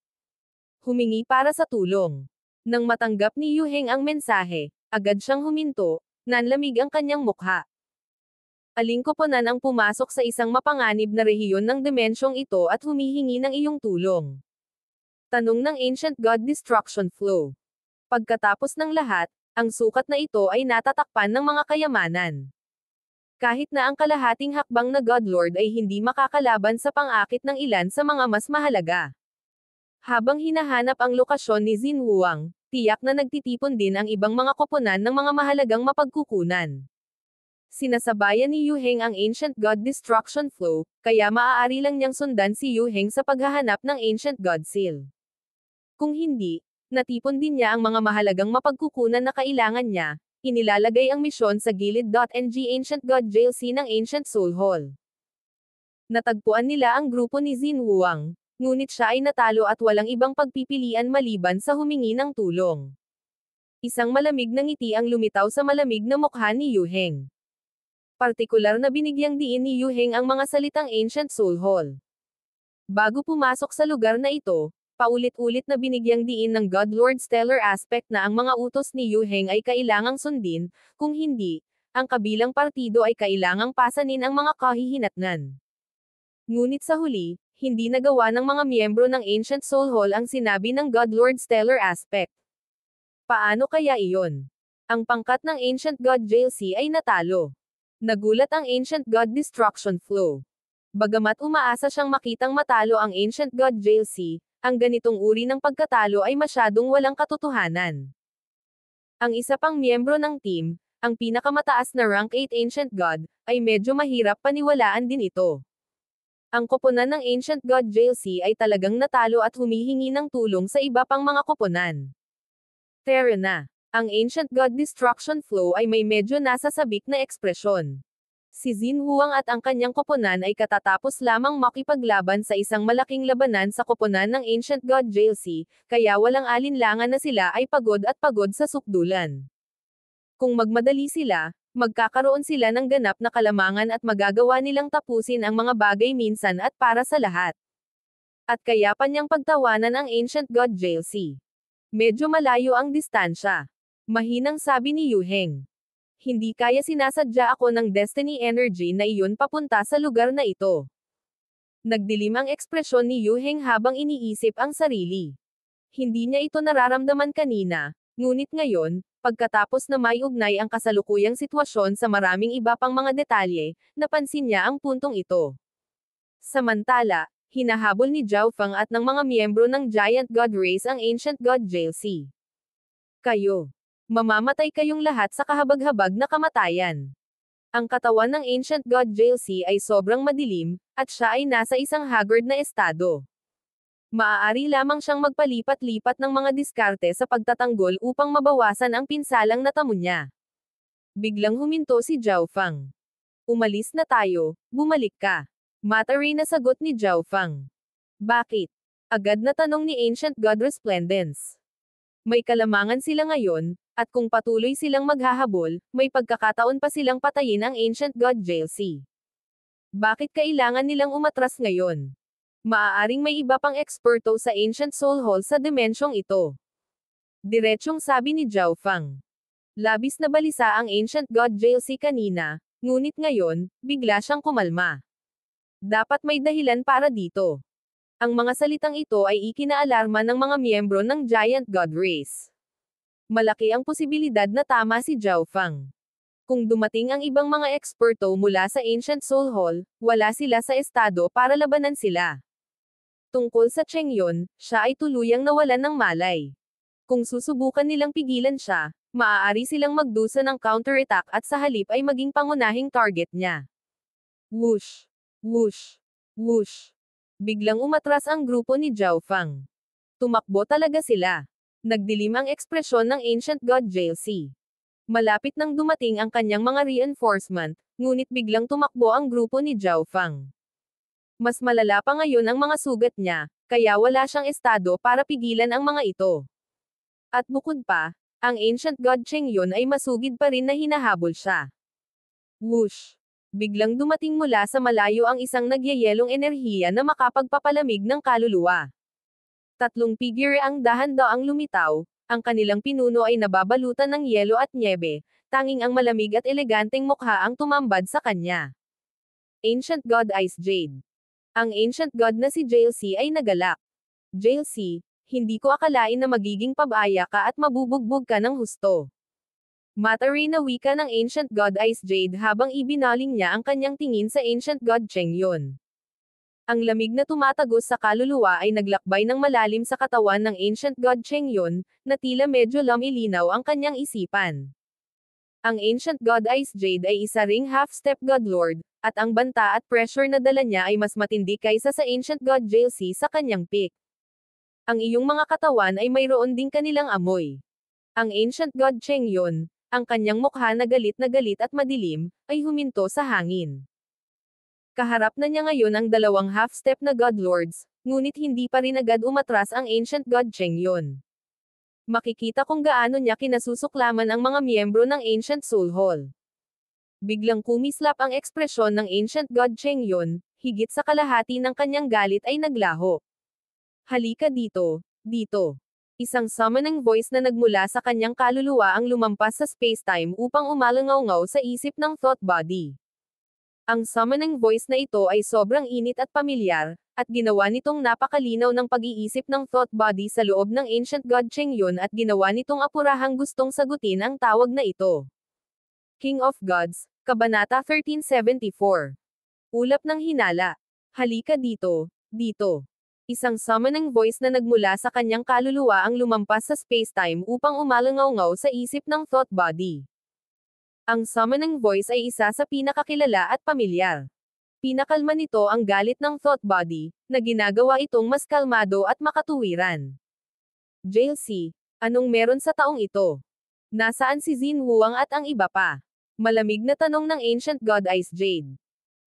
Humingi para sa tulong. Nang matanggap ni Yu Heng ang mensahe, agad siyang huminto, nanlamig ang kanyang mukha. Aling koponan ang pumasok sa isang mapanganib na rehiyon ng dimensyong ito at humihingi ng iyong tulong? Tanong ng Ancient God Destruction Flow. Pagkatapos ng lahat, ang sukat na ito ay natatakpan ng mga kayamanan. Kahit na ang kalahating hakbang na Godlord ay hindi makakalaban sa pang-akit ng ilan sa mga mas mahalaga. Habang hinahanap ang lokasyon ni Xin Huang, tiyak na nagtitipon din ang ibang mga koponan ng mga mahalagang mapagkukunan. Sinasabayan ni Yu Heng ang Ancient God Destruction Flow, kaya maaari lang niyang sundan si Yu Heng sa paghahanap ng Ancient God Seal. Kung hindi, natipon din niya ang mga mahalagang mapagkukunan na kailangan niya, inilalagay ang misyon sa gilid.ng Ancient God Jalcy ng Ancient Soul Hall. Natagpuan nila ang grupo ni Xin Huang, ngunit siya ay natalo at walang ibang pagpipilian maliban sa humingi ng tulong. Isang malamig na ngiti ang lumitaw sa malamig na mukha ni Yu Heng. Partikular na binigyang diin ni Yu Heng ang mga salitang Ancient Soul Hall. Bago pumasok sa lugar na ito, paulit-ulit na binigyang diin ng Godlord Stellar Aspect na ang mga utos ni Yu Heng ay kailangang sundin, kung hindi, ang kabilang partido ay kailangang pasanin ang mga kahihinatnan. Ngunit sa huli, hindi nagawa ng mga miyembro ng Ancient Soul Hall ang sinabi ng Godlord Stellar Aspect. Paano kaya iyon? Ang pangkat ng Ancient God Jalcy ay natalo. Nagulat ang Ancient God Destruction Flow. Bagamat umaasa siyang makitang matalo ang Ancient God Jalcy, ang ganitong uri ng pagkatalo ay masyadong walang katotohanan. Ang isa pang miyembro ng team, ang pinakamataas na rank 8 Ancient God, ay medyo mahirap paniwalaan din ito. Ang koponan ng Ancient God Jalcy ay talagang natalo at humihingi ng tulong sa iba pang mga koponan. Tara na. Ang Ancient God Destruction Flow ay may medyo nasasabik na ekspresyon. Si Xin Huang at ang kanyang koponan ay katatapos lamang makipaglaban sa isang malaking labanan sa koponan ng Ancient God Jalcy, kaya walang alinlangan na sila ay pagod at pagod sa sukdulan. Kung magmadali sila, magkakaroon sila ng ganap na kalamangan at magagawa nilang tapusin ang mga bagay minsan at para sa lahat. At kaya pa niyang pagtawanan ang Ancient God Jalcy. Medyo malayo ang distansya. Mahinang sabi ni Yu Heng. Hindi kaya sinasadya ako ng destiny energy na iyon papunta sa lugar na ito. Nagdilim ang ekspresyon ni Yu Heng habang iniisip ang sarili. Hindi niya ito nararamdaman kanina, ngunit ngayon, pagkatapos na may ugnay ang kasalukuyang sitwasyon sa maraming iba pang mga detalye, napansin niya ang puntong ito. Samantala, hinahabol ni Zhao Feng at ng mga miyembro ng Giant God Race ang Ancient God Jalcy. Kayo. Mamamatay kayong lahat sa kahabag-habag na kamatayan. Ang katawan ng Ancient God Jalcy ay sobrang madilim, at siya ay nasa isang haggard na estado. Maaari lamang siyang magpalipat-lipat ng mga diskarte sa pagtatanggol upang mabawasan ang pinsalang natamo niya. Biglang huminto si Zhao Feng. Umalis na tayo, bumalik ka. Mataray na sagot ni Zhao Feng. Bakit? Agad na tanong ni Ancient God Resplendence. May kalamangan sila ngayon, at kung patuloy silang maghahabol, may pagkakataon pa silang patayin ang Ancient God Jalcy. Bakit kailangan nilang umatras ngayon? Maaaring may iba pang eksperto sa Ancient Soul Hall sa dimensyong ito. Diretsyong sabi ni Zhao Feng. Labis na balisa ang Ancient God Jalcy kanina, Ngunit ngayon, bigla siyang kumalma. Dapat may dahilan para dito. Ang mga salitang ito ay ikinaalarma ng mga miyembro ng Giant God Race. Malaki ang posibilidad na tama si Zhao Fang. Kung dumating ang ibang mga eksperto mula sa Ancient Soul Hall, wala sila sa estado para labanan sila. Tungkol sa Cheng Yun, siya ay tuluyang nawalan ng malay. Kung susubukan nilang pigilan siya, maaari silang magdusa ng counterattack at sa halip ay maging pangunahing target niya. Whoosh! Whoosh! Whoosh! Biglang umatras ang grupo ni Zhao Fang. Tumakbo talaga sila. Nagdilim ang ekspresyon ng Ancient God JLC. Malapit nang dumating ang kanyang mga reinforcement, ngunit biglang tumakbo ang grupo ni Zhao Fang. Mas malala pa ngayon ang mga sugat niya, kaya wala siyang estado para pigilan ang mga ito. At bukod pa, ang Ancient God Cheng Yun ay masugid pa rin na hinahabol siya. Whoosh! Biglang dumating mula sa malayo ang isang nagyayelong enerhiya na makapagpapalamig ng kaluluwa. Tatlong figure ang dahan-daang lumitaw, ang kanilang pinuno ay nababalutan ng yelo at nyebe, tanging ang malamig at eleganteng mukha ang tumambad sa kanya. Ancient God Ice Jade. Ang Ancient God na si JLC ay nagalak. JLC, hindi ko akalain na magiging pabaya ka at mabubugbog ka ng husto. Matari na wika ng Ancient God Ice Jade habang ibinaling niya ang kanyang tingin sa Ancient God Cheng Yun. Ang lamig na tumatagos sa kaluluwa ay naglakbay ng malalim sa katawan ng Ancient God Cheng Yun, na tila medyo lumilinaw ang kanyang isipan. Ang Ancient God Ice Jade ay isa ring half-step God Lord, at ang banta at pressure na dala niya ay mas matindi kaysa sa Ancient God JLC sa kanyang peak. Ang iyong mga katawan ay mayroon ding kanilang amoy. Ang Ancient God Cheng Yun, ang kanyang mukha na galit at madilim, ay huminto sa hangin. Kaharap na niya ngayon ang dalawang half-step na God Lords, ngunit hindi pa rin agad umatras ang Ancient God Cheng Yun. Makikita kung gaano niya kinasusuklaman ang mga miyembro ng Ancient Soul Hall. Biglang kumislap ang ekspresyon ng Ancient God Cheng Yun, higit sa kalahati ng kanyang galit ay naglaho. Halika dito, dito. Isang summoning voice na nagmula sa kanyang kaluluwa ang lumampas sa space-time upang umalangaw-ngaw sa isip ng thought body. Ang summoning voice na ito ay sobrang init at pamilyar, at ginawa nitong napakalinaw ng pag-iisip ng thought body sa loob ng Ancient God Cheng Yun at ginawa nitong apurahang gustong sagutin ang tawag na ito. King of Gods, Kabanata 1374. Ulap ng hinala. Halika dito, dito. Isang summoning voice na nagmula sa kanyang kaluluwa ang lumampas sa space-time upang umalangaw-ngaw sa isip ng thought body. Ang summoning voice ay isa sa pinakakilala at pamilyar. Pinakalma nito ang galit ng thought body, na ginagawa itong mas kalmado at makatuwiran. JLC, anong meron sa taong ito? Nasaan si Xin Huang at ang iba pa? Malamig na tanong ng Ancient God Ice Jade.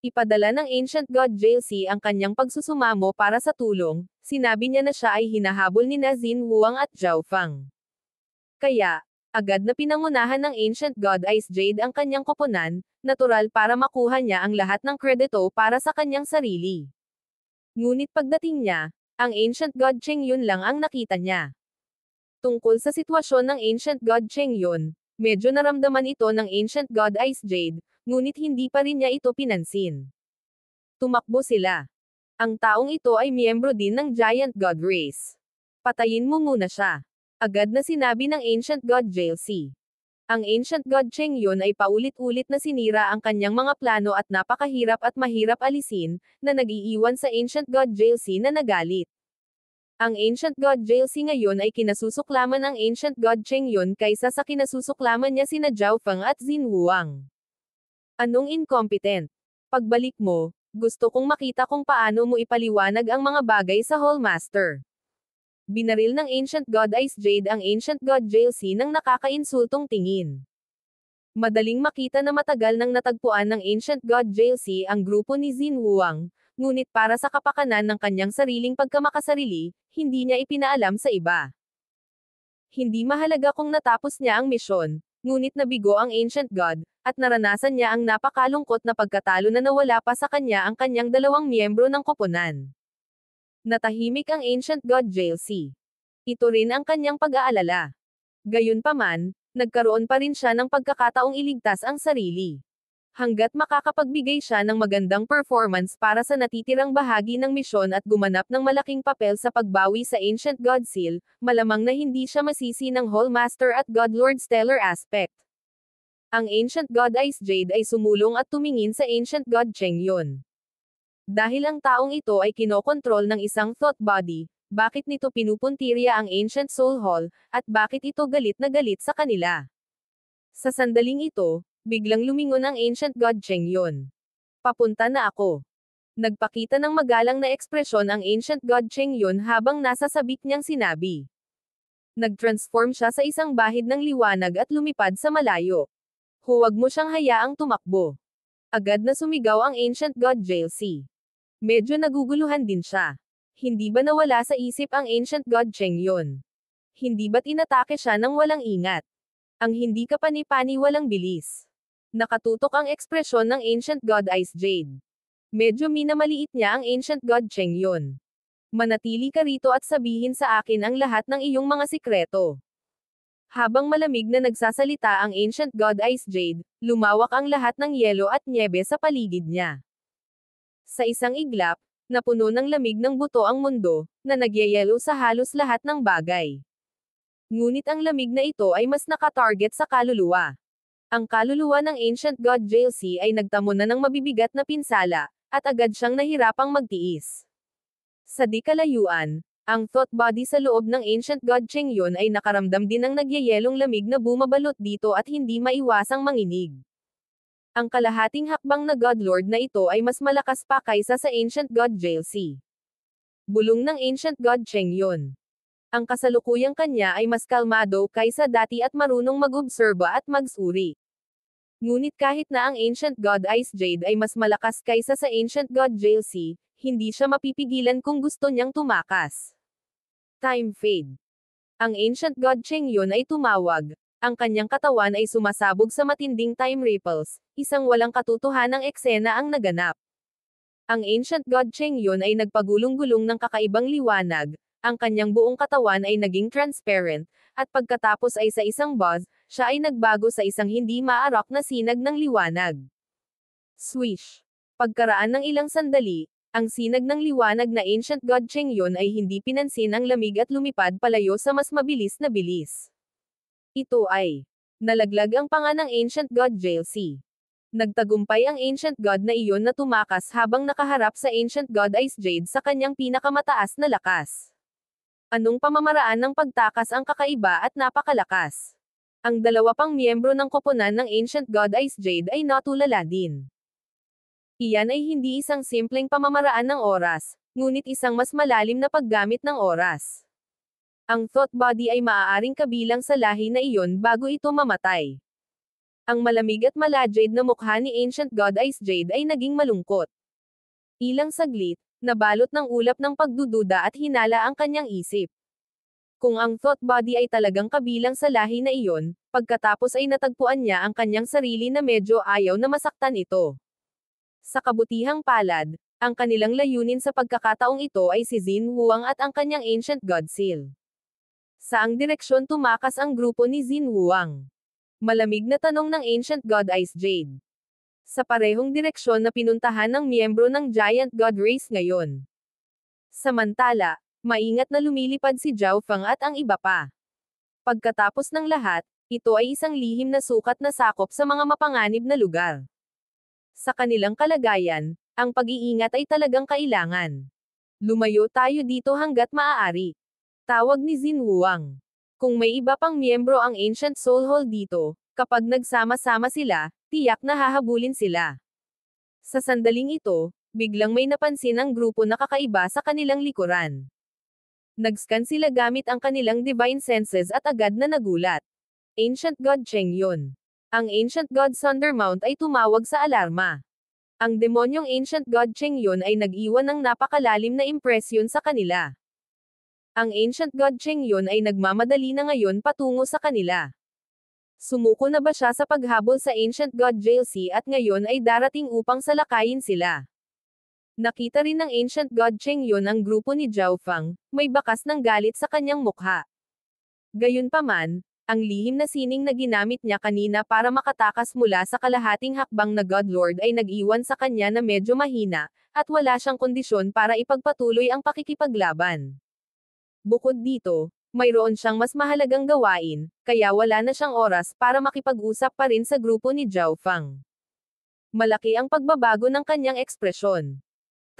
Ipadala ng Ancient God JLC ang kanyang pagsusumamo para sa tulong, sinabi niya na siya ay hinahabol ni Xin Huang at Zhao Fang. Kaya, agad na pinangunahan ng Ancient God Ice Jade ang kanyang koponan, natural para makuha niya ang lahat ng kredito para sa kanyang sarili. Ngunit pagdating niya, ang Ancient God Cheng Yun lang ang nakita niya. Tungkol sa sitwasyon ng Ancient God Cheng Yun, medyo naramdaman ito ng Ancient God Ice Jade, ngunit hindi pa rin niya ito pinansin. Tumakbo sila. Ang taong ito ay miyembro din ng Giant God Race. Patayin mo muna siya. Agad na sinabi ng Ancient God JLC. Ang Ancient God Cheng Yun ay paulit-ulit na sinira ang kanyang mga plano at napakahirap at mahirap alisin, na nag-iiwan sa Ancient God JLC na nagalit. Ang Ancient God JLC ngayon ay kinasusuklaman ng Ancient God Cheng Yun kaysa sa kinasusuklaman niya sina Zhao Feng at Xin Huang. Anong incompetent? Pagbalik mo, gusto kong makita kung paano mo ipaliwanag ang mga bagay sa Hallmaster. Binaril ng Ancient God Ice Jade ang Ancient God JLC ng nakakainsultong tingin. Madaling makita na matagal nang natagpuan ng Ancient God JLC ang grupo ni Xin Huang, ngunit para sa kapakanan ng kanyang sariling pagkamakasarili, hindi niya ipinaalam sa iba. Hindi mahalaga kung natapos niya ang misyon, ngunit nabigo ang Ancient God, at naranasan niya ang napakalungkot na pagkatalo na nawala pa sa kanya ang kanyang dalawang miyembro ng koponan. Natahimik ang Ancient God JLC. Ito rin ang kanyang pag-aalala. Gayunpaman, nagkaroon pa rin siya ng pagkakataong iligtas ang sarili. hanggat makakapagbigay siya ng magandang performance para sa natitirang bahagi ng misyon at gumanap ng malaking papel sa pagbawi sa Ancient God Seal, malamang na hindi siya masisi ng Hallmaster at Godlord Stellar Aspect. Ang Ancient God Ice Jade ay sumulong at tumingin sa Ancient God Chengyon. Dahil ang taong ito ay kinokontrol ng isang thought body, bakit nito pinupuntirya ang Ancient Soul Hall, at bakit ito galit na galit sa kanila? Sa sandaling ito, biglang lumingon ang Ancient God Chengyon. Papunta na ako. Nagpakita ng magalang na ekspresyon ang Ancient God Chengyon habang nasa sabik niyang sinabi. Nag-transform siya sa isang bahid ng liwanag at lumipad sa malayo. Huwag mo siyang hayaang tumakbo. Agad na sumigaw ang Ancient God Jalcy. Medyo naguguluhan din siya. Hindi ba nawala sa isip ang Ancient God Chengyon? Hindi ba't inatake siya ng walang ingat? Ang hindi kapani-pani walang bilis. Nakatutok ang ekspresyon ng Ancient God Ice Jade. Medyo minamaliit niya ang Ancient God Chengyon. Manatili ka rito at sabihin sa akin ang lahat ng iyong mga sikreto. Habang malamig na nagsasalita ang Ancient God Ice Jade, lumawak ang lahat ng yelo at nyebe sa paligid niya. Sa isang iglap, napuno ng lamig ng buto ang mundo, na nagyayelo sa halos lahat ng bagay. Ngunit ang lamig na ito ay mas nakatarget sa kaluluwa. Ang kaluluwa ng Ancient God Jalcy ay nagtamo na ng mabibigat na pinsala, at agad siyang nahirapang magtiis. Sa di kalayuan, ang thought body sa loob ng Ancient God Chengyon ay nakaramdam din ng nagyayelong lamig na bumabalot dito at hindi maiwasang manginig. Ang kalahating hakbang na Godlord na ito ay mas malakas pa kaysa sa Ancient God Jalcy. Bulong ng Ancient God Chengyon. Ang kasalukuyang kanya ay mas kalmado kaysa dati at marunong mag-obserba at magsuri. Ngunit kahit na ang Ancient God Ice Jade ay mas malakas kaysa sa Ancient God Jalcy, hindi siya mapipigilan kung gusto niyang tumakas. Time fade. Ang Ancient God Chengyon ay tumawag. Ang kanyang katawan ay sumasabog sa matinding time ripples, isang walang katotohanang eksena ang naganap. Ang Ancient God Chengyon ay nagpagulong-gulong ng kakaibang liwanag, ang kanyang buong katawan ay naging transparent, at pagkatapos ay sa isang buzz, siya ay nagbago sa isang hindi maarok na sinag ng liwanag. Swish! Pagkaraan ng ilang sandali, ang sinag ng liwanag na Ancient God Chengyon ay hindi pinansin ang lamig at lumipad palayo sa mas mabilis na bilis. Ito ay nalaglag ang panga ng Ancient God Jalcy. Nagtagumpay ang Ancient God na iyon na tumakas habang nakaharap sa Ancient God Ice Jade sa kanyang pinakamataas na lakas. Anong pamamaraan ng pagtakas ang kakaiba at napakalakas? Ang dalawa pang miyembro ng koponan ng Ancient God Ice Jade ay natulala din. Iyan ay hindi isang simpleng pamamaraan ng oras, ngunit isang mas malalim na paggamit ng oras. Ang thought body ay maaaring kabilang sa lahi na iyon bago ito mamatay. Ang malamig at malajade na mukha ni Ancient God Ice Jade ay naging malungkot. Ilang saglit, nabalot ng ulap ng pagdududa at hinala ang kanyang isip. Kung ang thought body ay talagang kabilang sa lahi na iyon, pagkatapos ay natagpuan niya ang kanyang sarili na medyo ayaw na masaktan ito. Sa kabutihang palad, ang kanilang layunin sa pagkakataong ito ay si Xin Huang at ang kanyang Ancient God Seal. Saang direksyon tumakas ang grupo ni Xin Huang? Malamig na tanong ng Ancient God Ice Jade. Sa parehong direksyon na pinuntahan ng miyembro ng Giant God Race ngayon. Samantala, maingat na lumilipad si Zhao Feng at ang iba pa. Pagkatapos ng lahat, ito ay isang lihim na sukat na sakop sa mga mapanganib na lugar. Sa kanilang kalagayan, ang pag-iingat ay talagang kailangan. Lumayo tayo dito hanggat maaari. Tawag ni Xin Huang. Kung may iba pang miyembro ang Ancient Soul Hall dito, kapag nagsama-sama sila, tiyak na hahabulin sila. Sa sandaling ito, biglang may napansin ang grupo na kakaiba sa kanilang likuran. Nag-scan sila gamit ang kanilang divine senses at agad na nagulat. Ancient God Chengyon. Ang Ancient God Thundermount ay tumawag sa alarma. Ang demonyong Ancient God Chengyon ay nag-iwan ng napakalalim na impresyon sa kanila. Ang Ancient God Chengyon ay nagmamadali na ngayon patungo sa kanila. Sumuko na ba siya sa paghabol sa Ancient God Jalcy at ngayon ay darating upang salakayin sila? Nakita rin ng Ancient God Chengyon ang grupo ni Zhao Feng, may bakas ng galit sa kanyang mukha. Gayunpaman, Ang lihim na sining na ginamit niya kanina para makatakas mula sa kalahating hakbang na God Lord ay nag-iwan sa kanya na medyo mahina, at wala siyang kondisyon para ipagpatuloy ang pakikipaglaban. Bukod dito, mayroon siyang mas mahalagang gawain, kaya wala na siyang oras para makipag-usap pa rin sa grupo ni Zhao Fang. Malaki ang pagbabago ng kanyang ekspresyon.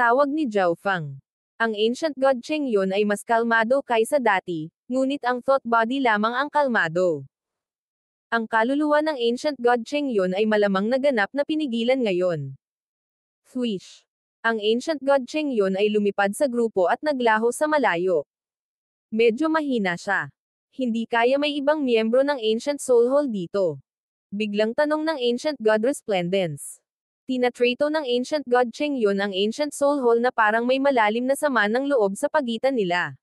Tawag ni Zhao Fang. Ang Ancient God Cheng Yun ay mas kalmado kaysa dati, ngunit ang thought body lamang ang kalmado. Ang kaluluwa ng Ancient God Cheng Yun ay malamang naganap na pinigilan ngayon. Swish! Ang Ancient God Cheng Yun ay lumipad sa grupo at naglaho sa malayo. Medyo mahina siya. Hindi kaya may ibang miyembro ng Ancient Soul Hall dito. Biglang tanong ng Ancient God Resplendence. Tinatrato ng Ancient God Cheng Yun ang Ancient Soul Hall na parang may malalim na sama ng loob sa pagitan nila.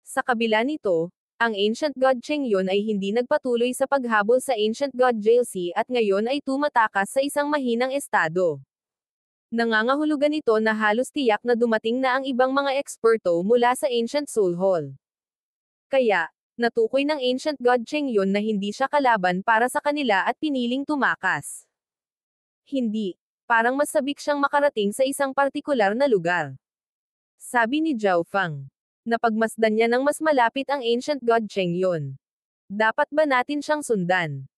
Sa kabila nito, ang Ancient God Cheng Yun ay hindi nagpatuloy sa paghabol sa Ancient God Jailsi at ngayon ay tumatakas sa isang mahinang estado. Nangangahulugan ito na halos tiyak na dumating na ang ibang mga eksperto mula sa Ancient Soul Hall. Kaya, natukoy ng Ancient God Cheng Yun na hindi siya kalaban para sa kanila at piniling tumakas. Hindi. Parang mas sabik siyang makarating sa isang partikular na lugar. Sabi ni Zhao Fang. Napagmasdan niya ng mas malapit ang Ancient God Cheng Yun. Dapat ba natin siyang sundan?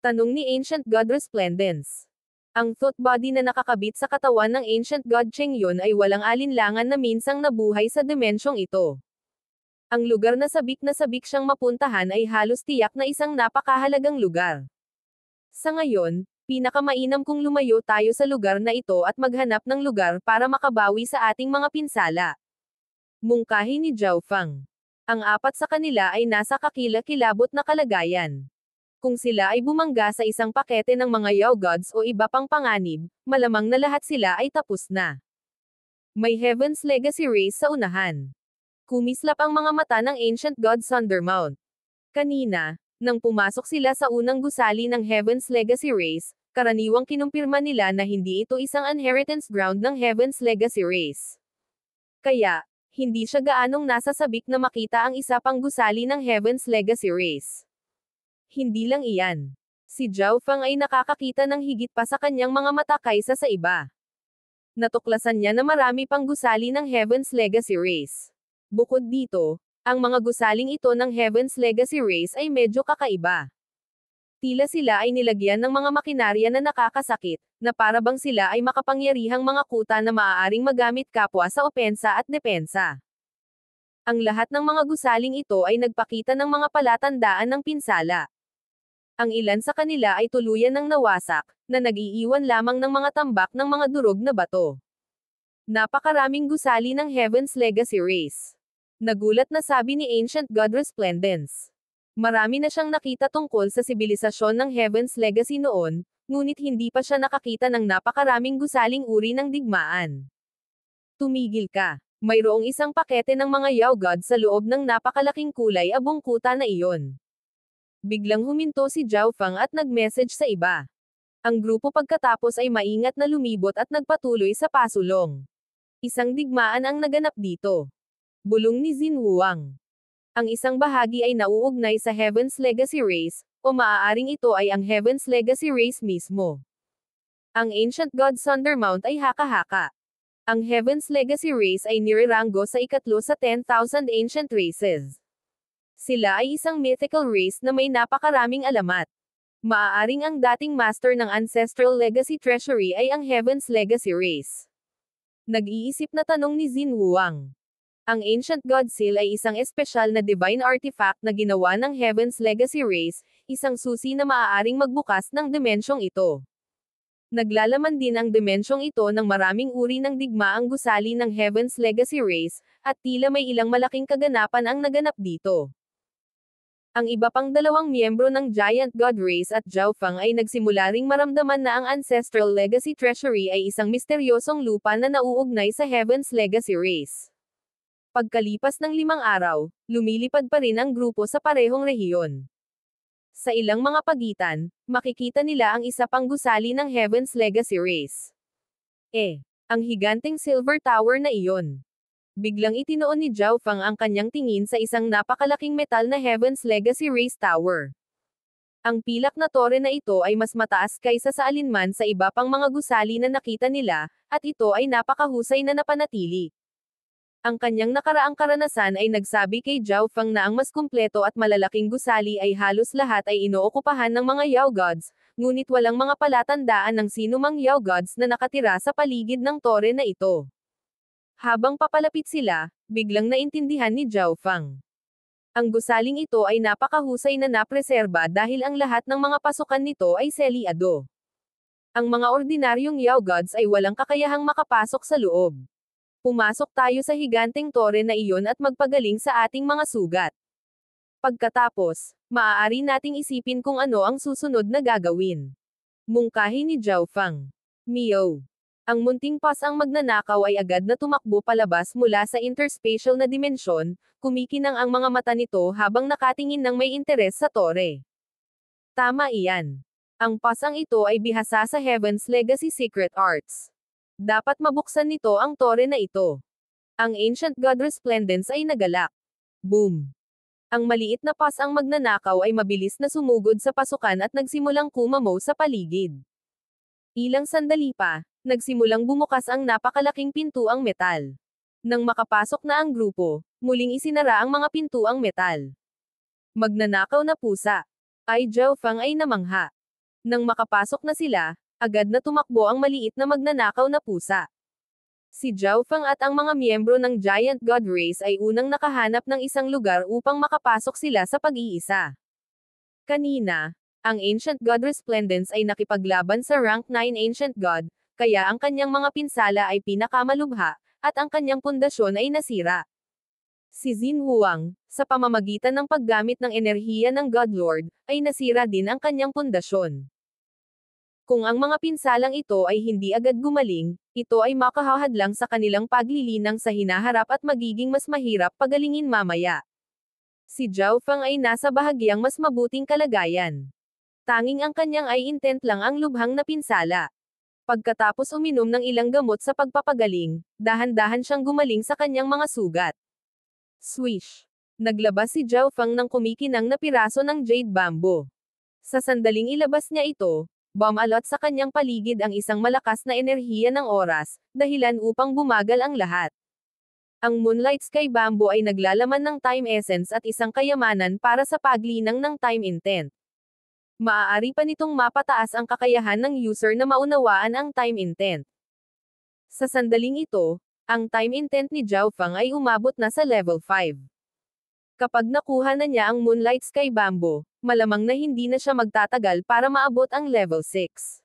Tanong ni Ancient God Resplendence. Ang thought body na nakakabit sa katawan ng Ancient God Cheng Yun ay walang alinlangan na minsang nabuhay sa dimensyong ito. Ang lugar na sabik siyang mapuntahan ay halos tiyak na isang napakahalagang lugar. Sa ngayon, pinakamainam kung lumayo tayo sa lugar na ito at maghanap ng lugar para makabawi sa ating mga pinsala. Mungkahi ni Zhao Fang. Ang apat sa kanila ay nasa kakilakilabot na kalagayan. Kung sila ay bumangga sa isang pakete ng mga Yao Gods o iba pang panganib, malamang na lahat sila ay tapos na. May Heaven's Legacy race sa unahan. Kumislap ang mga mata ng Ancient God Thundermount. Kanina, nang pumasok sila sa unang gusali ng Heaven's Legacy race, karaniwang kinumpirma nila na hindi ito isang inheritance ground ng Heaven's Legacy race. Kaya, hindi siya gaanong nasasabik na makita ang isa pang gusali ng Heaven's Legacy race. Hindi lang iyan. Si Zhao Fang ay nakakakita ng higit pa sa kanyang mga mata kaysa sa iba. Natuklasan niya na marami pang gusali ng Heaven's Legacy race. Bukod dito, ang mga gusaling ito ng Heaven's Legacy race ay medyo kakaiba. Tila sila ay nilagyan ng mga makinarya na nakakasakit, na para bang sila ay makapangyarihang mga kuta na maaaring magamit kapwa sa opensa at depensa. Ang lahat ng mga gusaling ito ay nagpakita ng mga palatandaan ng pinsala. Ang ilan sa kanila ay tuluyan ng nawasak, na nag-iiwan lamang ng mga tambak ng mga durog na bato. Napakaraming gusali ng Heaven's Legacy race. Nagulat na sabi ni Ancient God Resplendence. Marami na siyang nakita tungkol sa sibilisasyon ng Heaven's Legacy noon, ngunit hindi pa siya nakakita ng napakaraming gusaling uri ng digmaan. Tumigil ka. Mayroong isang pakete ng mga Yao God sa loob ng napakalaking kulay abong kuta na iyon. Biglang huminto si Zhao Fang at nag-message sa iba. Ang grupo pagkatapos ay maingat na lumibot at nagpatuloy sa pasulong. Isang digmaan ang naganap dito. Bulong ni Xin Huang. Ang isang bahagi ay nauugnay sa Heaven's Legacy race, o maaaring ito ay ang Heaven's Legacy race mismo. Ang Ancient God Thundermount ay haka-haka. Ang Heaven's Legacy race ay niranggo sa ikatlo sa 10,000 ancient races. Sila ay isang mythical race na may napakaraming alamat. Maaaring ang dating master ng Ancestral Legacy Treasury ay ang Heaven's Legacy race. Nag-iisip na tanong ni Xin Huang. Ang Ancient God Seal ay isang espesyal na divine artifact na ginawa ng Heaven's Legacy race, isang susi na maaaring magbukas ng dimensyong ito. Naglalaman din ang dimensyong ito ng maraming uri ng digmaang gusali ng Heaven's Legacy race, at tila may ilang malaking kaganapan ang naganap dito. Ang iba pang dalawang miyembro ng Giant God race at Zhao Fang ay nagsimula ring maramdaman na ang Ancestral Legacy Treasury ay isang misteryosong lupa na nauugnay sa Heaven's Legacy race. Pagkalipas ng 5 araw, lumilipad pa rin ang grupo sa parehong rehiyon. Sa ilang mga pagitan, makikita nila ang isa pang gusali ng Heaven's Legacy race. Ang higanteng Silver Tower na iyon. Biglang itinoon ni Zhao Fang ang kanyang tingin sa isang napakalaking metal na Heaven's Legacy race tower. Ang pilak na tore na ito ay mas mataas kaysa sa alinman sa iba pang mga gusali na nakita nila, at ito ay napakahusay na napanatili. Ang kanyang nakaraang karanasan ay nagsabi kay Zhao Feng na ang mas kumpleto at malalaking gusali ay halos lahat ay inookupahan ng mga Yao Gods, ngunit walang mga palatandaan ng sinumang Yao Gods na nakatira sa paligid ng tore na ito. Habang papalapit sila, biglang naintindihan ni Zhao Feng. Ang gusaling ito ay napakahusay na napreserba dahil ang lahat ng mga pasukan nito ay selyado. Ang mga ordinaryong Yao Gods ay walang kakayahang makapasok sa loob. Pumasok tayo sa higanteng tore na iyon at magpagaling sa ating mga sugat. Pagkatapos, maaari nating isipin kung ano ang susunod na gagawin. Mungkahi ni Zhao Feng. Miao. Ang munting pas ang magnanakaw ay agad na tumakbo palabas mula sa interspatial na dimensyon, kumikinang ang mga mata nito habang nakatingin ng may interes sa tore. Tama iyan. Ang pasang ito ay bihasa sa Heaven's Legacy Secret Arts. Dapat mabuksan nito ang tore na ito. Ang Ancient God Resplendence ay nagalak. Boom! Ang maliit na pas ang magnanakaw ay mabilis na sumugod sa pasukan at nagsimulang kumamaw sa paligid. Ilang sandali pa, nagsimulang bumukas ang napakalaking pintuang metal. Nang makapasok na ang grupo, muling isinara ang mga pintuang metal. Magnanakaw na pusa. Ai Zhao Feng ay namangha. Nang makapasok na sila, agad na tumakbo ang maliit na magnanakaw na pusa. Si Zhao Feng at ang mga miyembro ng Giant God Race ay unang nakahanap ng isang lugar upang makapasok sila sa pag-iisa. Kanina, ang Ancient God Resplendence ay nakipaglaban sa Rank 9 Ancient God, kaya ang kanyang mga pinsala ay pinakamalubha, at ang kanyang pundasyon ay nasira. Si Xin Huang, sa pamamagitan ng paggamit ng enerhiya ng God Lord, ay nasira din ang kanyang pundasyon. Kung ang mga pinsalang ito ay hindi agad gumaling, ito ay makahahadlang sa kanilang paglilinang sa hinaharap at magiging mas mahirap pagalingin mamaya. Si Zhao Feng ay nasa bahagyang mas mabuting kalagayan. Tanging ang kanyang ay intent lang ang lubhang na pinsala. Pagkatapos uminom ng ilang gamot sa pagpapagaling, dahan-dahan siyang gumaling sa kanyang mga sugat. Swish! Naglabas si Zhao Feng ng kumikinang na piraso ng jade bamboo. Sa sandaling ilabas niya ito, bumalot sa kanyang paligid ang isang malakas na enerhiya ng oras, dahilan upang bumagal ang lahat. Ang Moonlight Sky Bamboo ay naglalaman ng time essence at isang kayamanan para sa paglinang ng time intent. Maaari pa nitong mapataas ang kakayahan ng user na maunawaan ang time intent. Sa sandaling ito, ang time intent ni Zhao Feng ay umabot na sa level 5. Kapag nakuha na niya ang Moonlight Sky Bamboo, malamang na hindi na siya magtatagal para maabot ang level 6.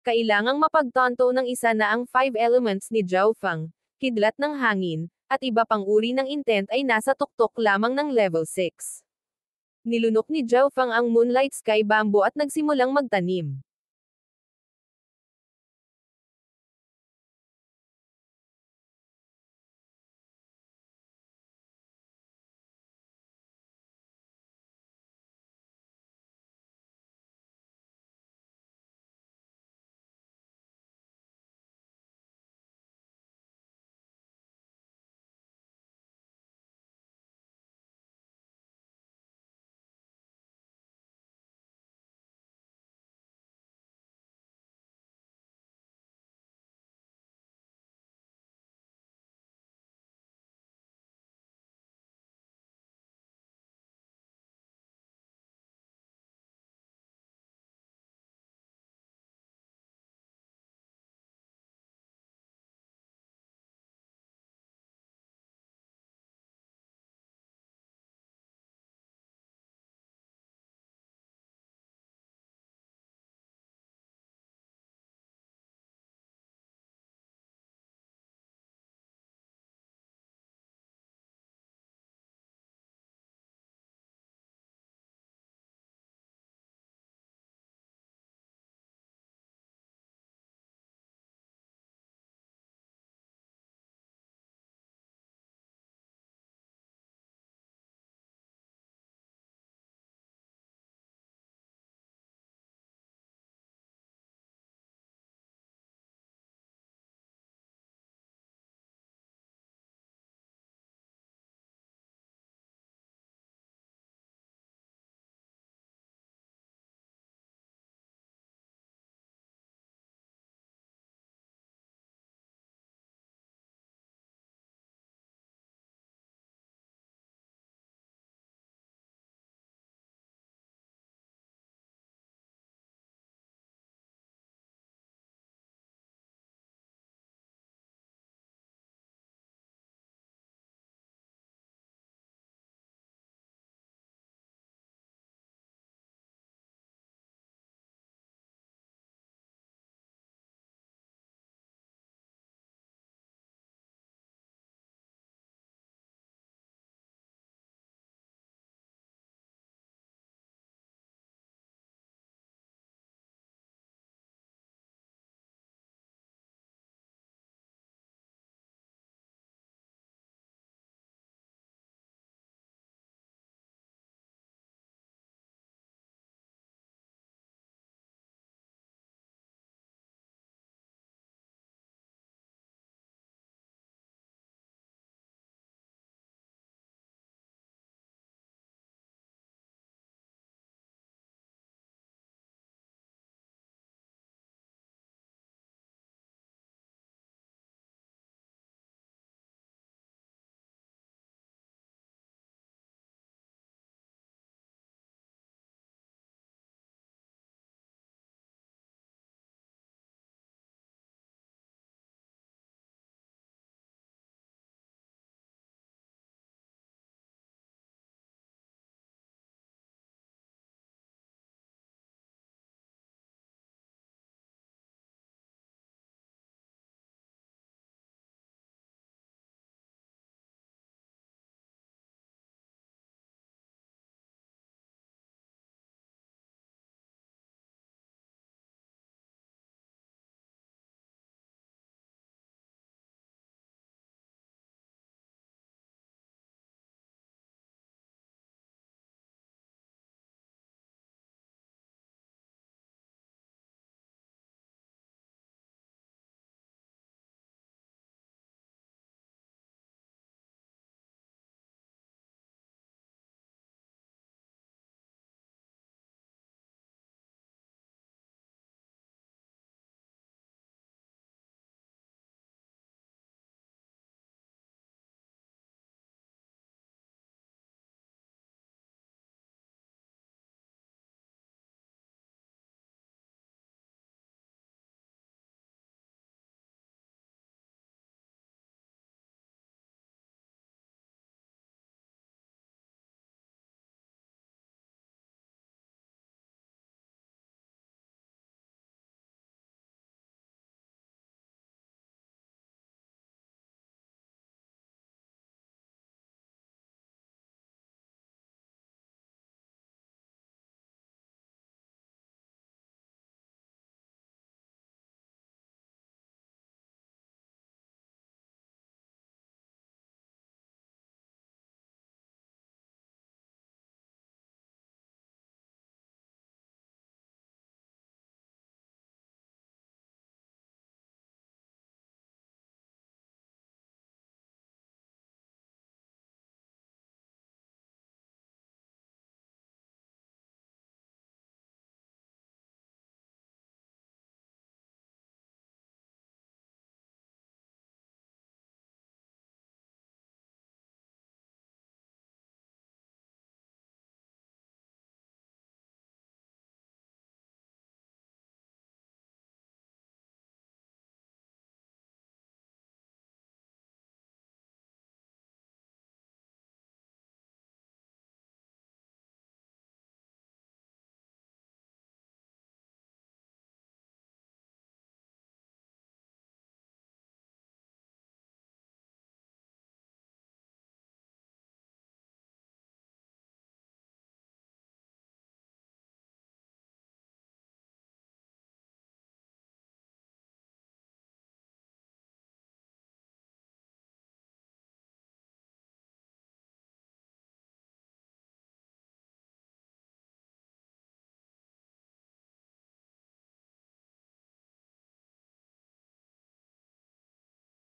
Kailangang mapagtanto ng isa na ang 5 elements ni Zhao Feng, kidlat ng hangin, at iba pang uri ng intent ay nasa tuktok lamang ng level 6. Nilunok ni Zhao Feng ang Moonlight Sky Bamboo at nagsimulang magtanim.